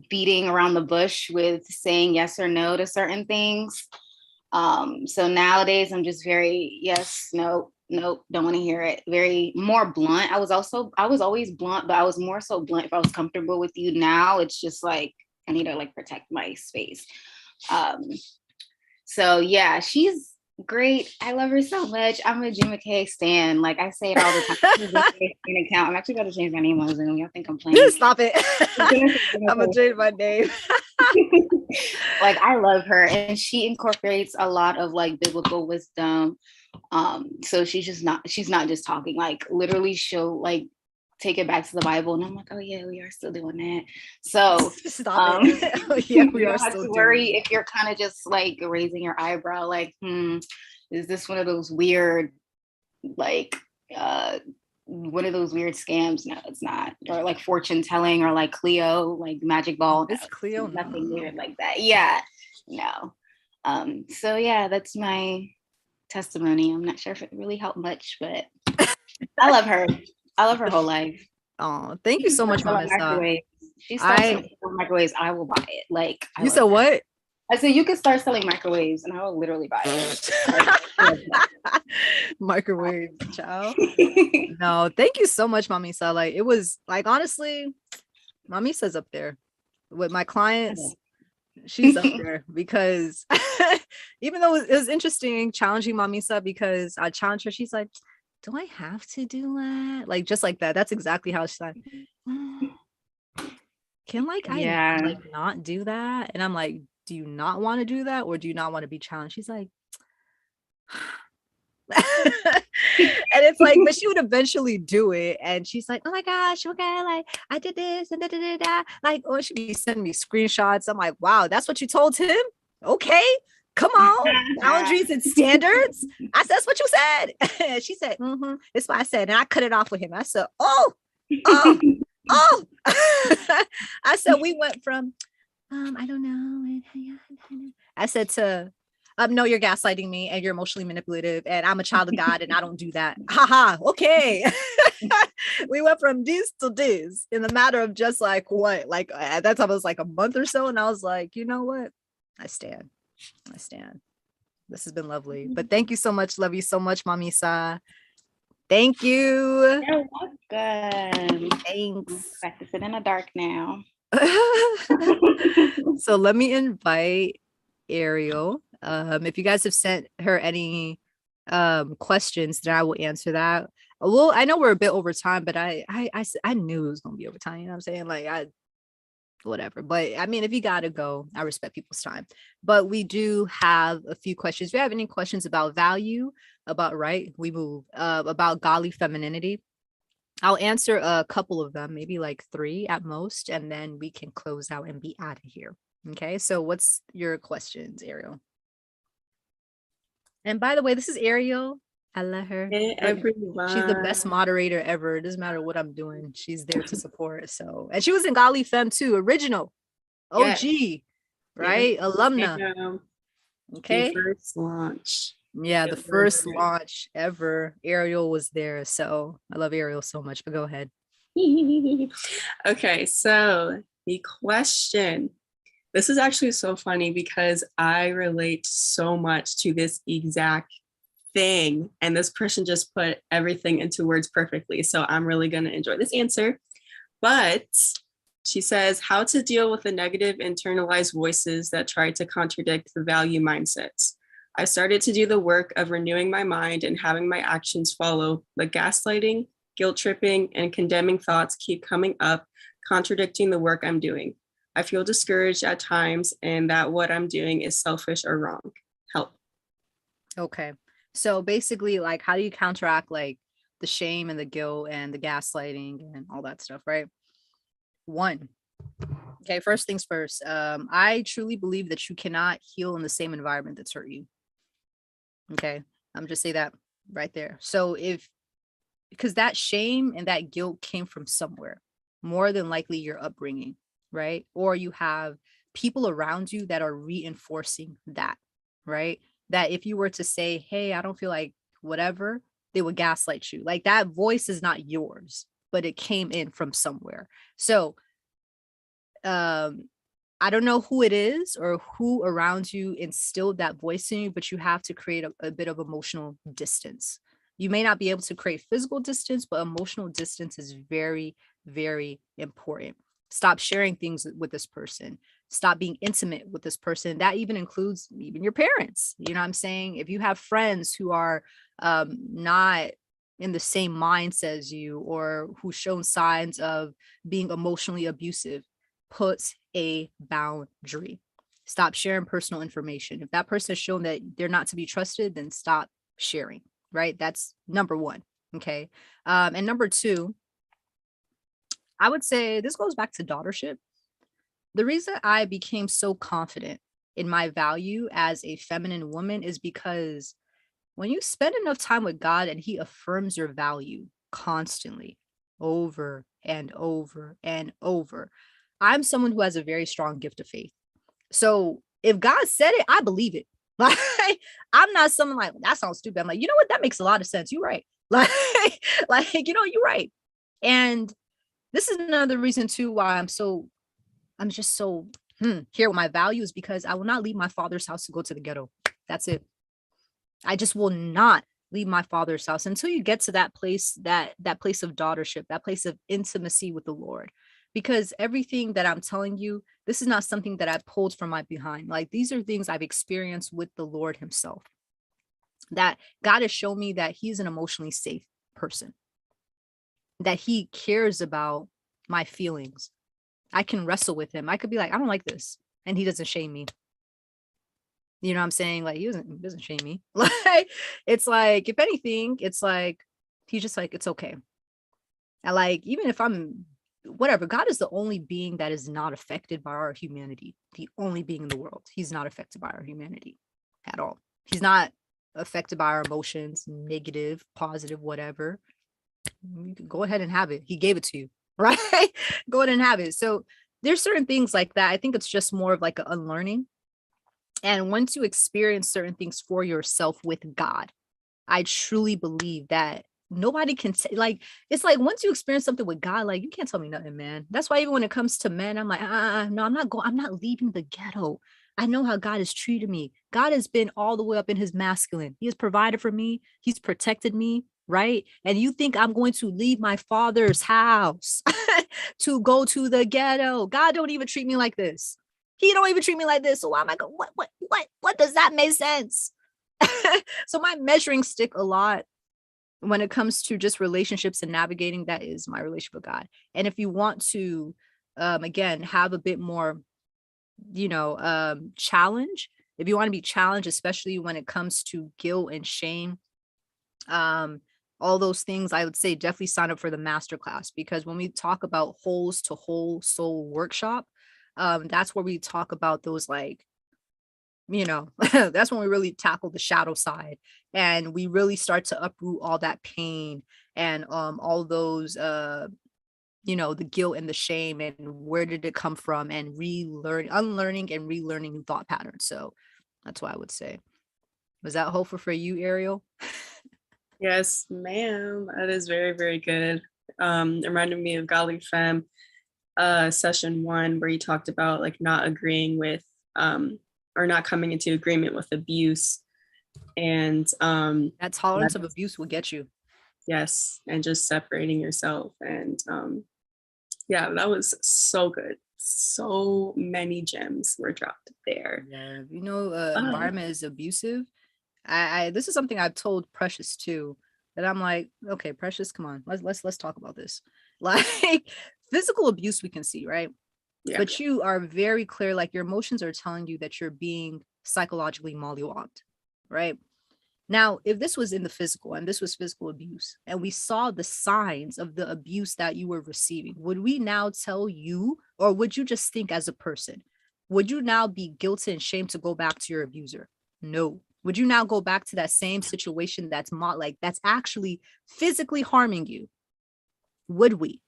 beating around the bush with saying yes or no to certain things. So nowadays I'm just very yes, no, nope, don't want to hear it. Very more blunt. I was always blunt, but I was more so blunt if I was comfortable with you. Now it's just like I need to like protect my space. Um, so yeah, she's great. I love her so much. I'm a Jim McKay stan. Like I say it all the time. I'm a Jim McKay stan account. I'm actually about to change my name on Zoom. Y'all think I'm playing? Stop it. I'm gonna change my name. Like I love her, and she incorporates a lot of like biblical wisdom. So she's not just talking. Like literally, she'll like take it back to the Bible, and I'm like, oh yeah, we are still doing that. So Stop it. Oh, yeah, we you are don't have still to doing worry it. if you're kind of just like raising your eyebrow, like, is this one of those weird, like, one of those weird scams? No, it's not. Or like fortune telling, or like Cleo, like magic ball. It's No, Cleo. nothing No. weird like that. Yeah, no. So yeah, that's my testimony. I'm not sure if it really helped much, but I love her. I love her whole life. Oh, thank you so much, Mama Sa. She starts selling microwaves, I will buy it. Like you said what? I said you could start selling microwaves, and I will literally buy it. Microwave, child. No, thank you so much, Mamisa. Like it was like honestly, Mamisa's up there with my clients. She's up there because even though it was interesting challenging Mamisa because I challenged her, she's like, do I have to do that? Like just like that. That's exactly how she's like, can like I like not do that? And I'm like, do you not want to do that, or do you not want to be challenged? She's like, and it's like, but she would eventually do it. And she's like, oh my gosh, okay, like I did this and da da da da. Like, oh, she'd be sending me screenshots. I'm like, wow, that's what you told him? Okay, come on, boundaries and standards. I said, that's what you said. She said, it's what I said. And I cut it off with him. I said, oh. I said, we went from, I don't know. I said to, no, you're gaslighting me and you're emotionally manipulative and I'm a child of God and I don't do that. Haha, okay. We went from this to this in the matter of just like what? Like at that time it was like a month or so. And I was like, you know what? I stand. This has been lovely. But thank you so much. Love you so much, Mamisa. Thank you. You're welcome. Thanks. Back to sit in the dark now. So let me invite Ariel. If you guys have sent her any questions, then I will answer that. Well, I know we're a bit over time, but I knew it was gonna be over time. You know what I'm saying? Like whatever. But I mean, if you gotta go, I respect people's time. But we do have a few questions. If you have any questions about value, about we move, about godly femininity, I'll answer a couple of them, maybe like 3 at most, and then we can close out and be out of here. Okay, so what's your questions, Ariel? And by the way, this is Ariel. I love her. Hey, everyone. She's the best moderator ever. It doesn't matter what I'm doing. She's there to support. So, and she was in Godly Femme too, original, OG, yes. Right? Yes. Alumna. Okay. The first launch. Yeah, the first launch ever. Ariel was there. So I love Ariel so much, but go ahead. Okay, so the question. This is actually so funny because I relate so much to this exact thing. And this person just put everything into words perfectly. So I'm really going to enjoy this answer. But she says, how to deal with the negative internalized voices that try to contradict the value mindsets. I started to do the work of renewing my mind and having my actions follow, but gaslighting, guilt tripping, and condemning thoughts keep coming up, contradicting the work I'm doing. I feel discouraged at times and that what I'm doing is selfish or wrong. Help. Okay. So basically, like, how do you counteract like the shame and the guilt and the gaslighting and all that stuff, right? 1. Okay, first things first. I truly believe that you cannot heal in the same environment that's hurt you. Okay, I'm just say that right there. So because that shame and that guilt came from somewhere, more than likely your upbringing, right? Or you have people around you that are reinforcing that, right? That if you were to say, hey, I don't feel like whatever, they would gaslight you. Like that voice is not yours, but it came in from somewhere. So I don't know who it is or who around you instilled that voice in you, but you have to create a bit of emotional distance. You may not be able to create physical distance, but emotional distance is very, very important. Stop sharing things with this person. Stop being intimate with this person. That even includes even your parents. You know what I'm saying? If you have friends who are not in the same mindset as you, or who've shown signs of being emotionally abusive, put a boundary. Stop sharing personal information. If that person has shown that they're not to be trusted, then stop sharing, right? That's number one. Okay. And number two, I would say this goes back to daughtership. The reason I became so confident in my value as a feminine woman is because when you spend enough time with God and he affirms your value constantly over and over and over. I'm someone who has a very strong gift of faith. So if God said it, I believe it. Like I'm not someone like that sounds stupid. I'm like, you know what? That makes a lot of sense. You're right. Like, you're right. And this is another reason too why I'm just so here with my values, because I will not leave my father's house to go to the ghetto. That's it. I just will not leave my father's house until you get to that place, that place of daughtership, that place of intimacy with the Lord. Because everything that I'm telling you, this is not something that I pulled from my behind. Like these are things I've experienced with the Lord himself. That God has shown me that he's an emotionally safe person, that he cares about my feelings. I can wrestle with him. I could be like, I don't like this. And he doesn't shame me. You know what I'm saying? Like, he doesn't shame me. Like, it's like, if anything, it's like, he's just like, it's okay. And like, even if I'm whatever, God is the only being that is not affected by our humanity. The only being in the world. He's not affected by our humanity at all. He's not affected by our emotions, negative, positive, whatever. You can go ahead and have it. He gave it to you, right? Go ahead and have it. So there's certain things like that. I think it's just more of like an unlearning. And once you experience certain things for yourself with God, I truly believe that nobody can like, it's like once you experience something with God, like you can't tell me nothing, man. That's why even when it comes to men, I'm like, no, I'm not leaving the ghetto. I know how God has treated me. God has been all the way up in his masculine. He has provided for me. He's protected me, right? And you think I'm going to leave my father's house to go to the ghetto? God don't even treat me like this. He don't even treat me like this. So why am I going? What does that make sense? So my measuring stick a lot when it comes to just relationships and navigating that is my relationship with God. And if you want to, again, have a bit more, challenge, if you want to be challenged, especially when it comes to guilt and shame, all those things, I would say definitely sign up for the masterclass, because when we talk about wholes to whole soul workshop, that's where we talk about those, like, that's when we really tackle the shadow side, and we really start to uproot all that pain and all those the guilt and the shame, and where did it come from, and unlearning and relearning new thought patterns. So that's what I would say. Was that hopeful for you, Ariel? Yes, ma'am. That is very, very good. It reminded me of Godly Femme session 1, where you talked about like not agreeing with or not coming into agreement with abuse, and that tolerance of abuse will get you. Yes, and just separating yourself. And yeah, that was so good. So many gems were dropped there. Yeah, environment is abusive. I this is something I've told Precious too, that I'm like, okay, Precious, come on, let's talk about this. Like physical abuse we can see, right? Yeah. But you are very clear, like your emotions are telling you that you're being psychologically mollywopped, right? Now, if this was in the physical and this was physical abuse, and we saw the signs of the abuse that you were receiving, would we now tell you, or would you just think as a person, would you now be guilty and shamed to go back to your abuser? No. Would you now go back to that same situation that's that's actually physically harming you? Would we?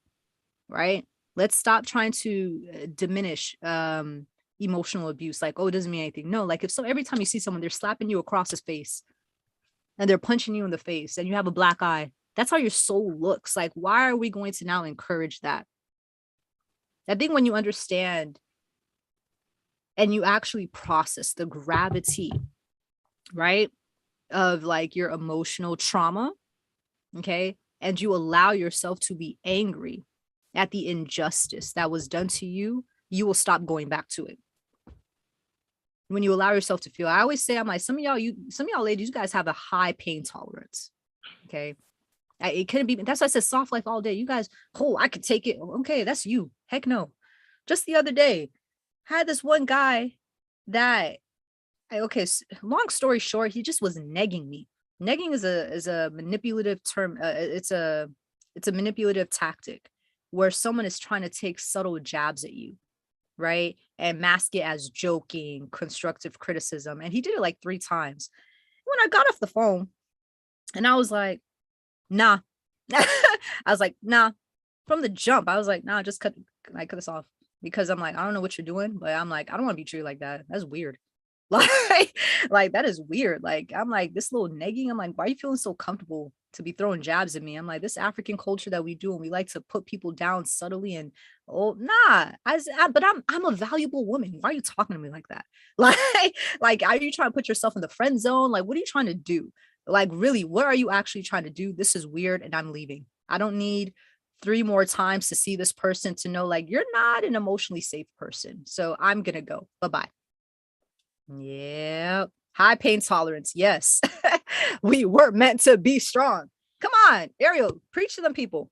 Right? Let's stop trying to diminish emotional abuse. Like, oh, it doesn't mean anything. No, like every time you see someone, they're slapping you across the face. and they're punching you in the face and you have a black eye. That's how your soul looks. Like, why are we going to now encourage that? I think when you understand and you actually process the gravity, right, of like your emotional trauma, okay, and you allow yourself to be angry at the injustice that was done to you, you will stop going back to it. When you allow yourself to feel, I always say, I'm like, some of y'all ladies, you guys have a high pain tolerance. Okay. It couldn't be, that's why I said soft life all day. You guys, oh, I could take it. Okay, that's you. Heck no. Just the other day, I had this one guy that, okay, long story short, he just was negging me. Negging is a manipulative term. It's a manipulative tactic where someone is trying to take subtle jabs at you, right? And mask it as joking, constructive criticism. And he did it like 3 times. When I got off the phone and I was like, nah. I was like, nah. From the jump, I was like, nah, just cut this off. Because I'm like, I don't know what you're doing, but I'm like, I don't want to be treated like that. That's weird. Like that is weird. Like, I'm like, this little negging, I'm like, why are you feeling so comfortable to be throwing jabs at me? I'm like, this African culture that we do, and we like to put people down subtly, and nah. But I'm a valuable woman. Why are you talking to me like that? Like, are you trying to put yourself in the friend zone? Like, what are you trying to do? Like, really, what are you actually trying to do? This is weird, and I'm leaving. I don't need 3 more times to see this person to know, like, you're not an emotionally safe person. So I'm gonna go. Bye-bye. Yeah. High pain tolerance. Yes. We were meant to be strong. Come on, Ariel, preach to them people.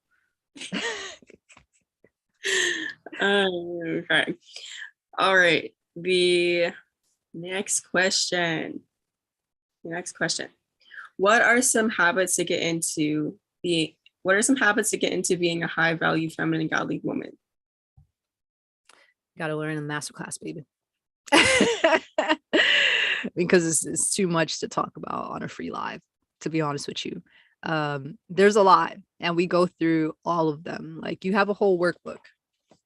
Okay. All right. The next question. What are some habits to get into being a high value feminine godly woman? Got to learn in the masterclass, baby. Because it's too much to talk about on a free live, to be honest with you. There's a lot, and we go through all of them. Like, you have a whole workbook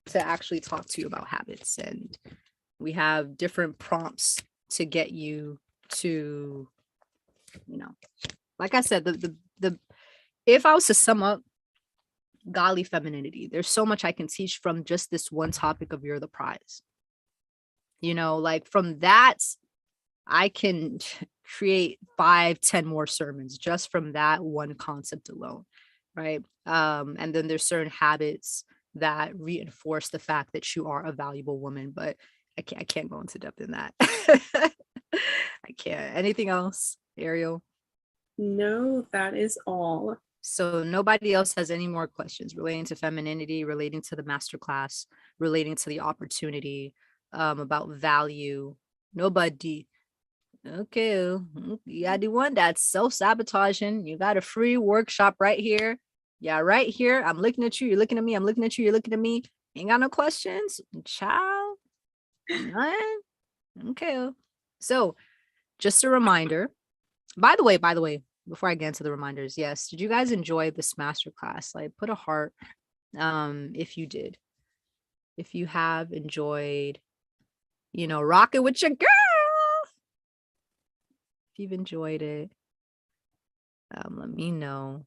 to actually talk to you about habits, and we have different prompts to get you to, like I said, the if I was to sum up godly femininity, there's so much I can teach from just this one topic of You're the Prize. Like, from that, I can create 5-10 more sermons just from that one concept alone, right? And then there's certain habits that reinforce the fact that you are a valuable woman, but I can't go into depth in that. I can't. Anything else, Ariel? No, that is all. So nobody else has any more questions relating to femininity, relating to the masterclass, relating to the opportunity, about value? Nobody. Okay, you gotta do one that's self-sabotaging. You got a free workshop right here. Yeah, right here. I'm looking at you, you're looking at me, I'm looking at you, you're looking at me. Ain't got no questions, child. None? Okay. So just a reminder. By the way, before I get into the reminders, yes, did you guys enjoy this masterclass? Like, put a heart if you did. If you have enjoyed, rocking with your girl. If you've enjoyed it, let me know.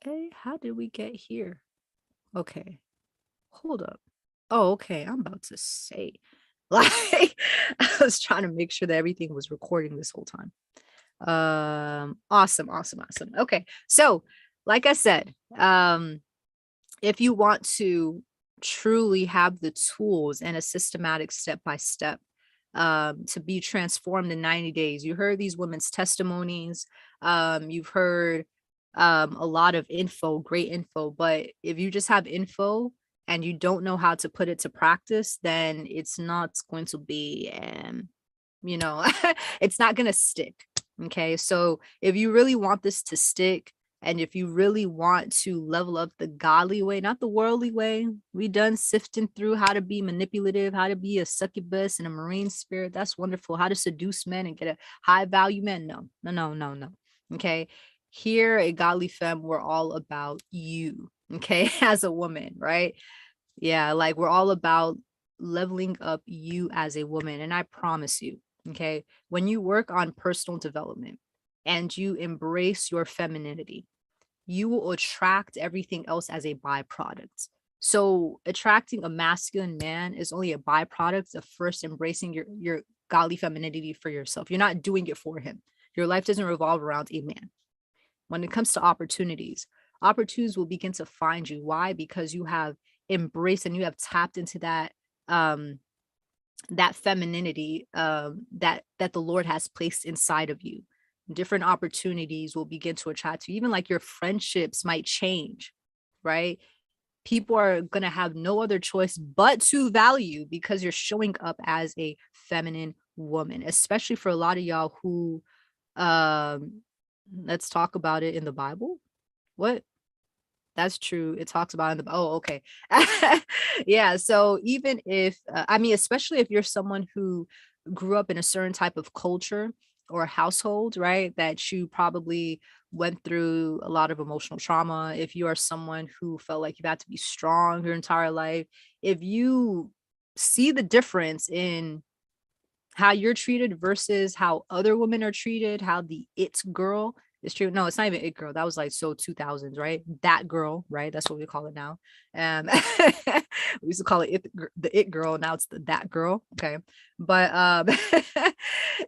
Hey, how did we get here? Okay, hold up. Oh, okay, I'm about to say, like, I was trying to make sure that everything was recording this whole time. Awesome. Okay, so like I said, if you want to truly have the tools and a systematic step-by-step to be transformed in 90 days. You heard these women's testimonies. You've heard a lot of info, great info, but if you just have info and you don't know how to put it to practice, then it's not going to be, it's not going to stick. Okay. So if you really want this to stick, and if you really want to level up the godly way, not the worldly way, we done sifting through how to be manipulative, how to be a succubus and a marine spirit. That's wonderful. How to seduce men and get a high value man. No. Okay. Here at Godly Femme, we're all about you. Okay. As a woman, right? Yeah. Like, we're all about leveling up you as a woman. And I promise you, okay, when you work on personal development, and you embrace your femininity, you will attract everything else as a byproduct. So attracting a masculine man is only a byproduct of first embracing your godly femininity for yourself. You're not doing it for him. Your life doesn't revolve around a man. When it comes to opportunities will begin to find you. Why? Because you have embraced and you have tapped into that femininity that the Lord has placed inside of you. Different opportunities will begin to attract you. Even like your friendships might change, right? People are going to have no other choice but to value because you're showing up as a feminine woman, especially for a lot of y'all who let's talk about it in the Bible. What? That's true. It talks about in the okay. Yeah. So even if I mean, especially if you're someone who grew up in a certain type of culture or household, right? That you probably went through a lot of emotional trauma. If you are someone who felt like you've had to be strong your entire life, if you see the difference in how you're treated versus how other women are treated, how the it girl is treated. No, it's not even it girl. That was like so 2000s, right? That girl, right? That's what we call it now. We used to call it the it girl. Now it's the that girl. Okay. But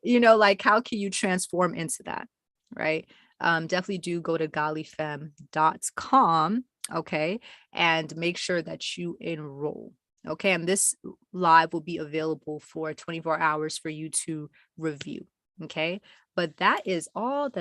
like how can you transform into that? Right. Definitely do go to godlyfem.com. Okay. And make sure that you enroll. Okay, and this live will be available for 24 hours for you to review. Okay, but that is all that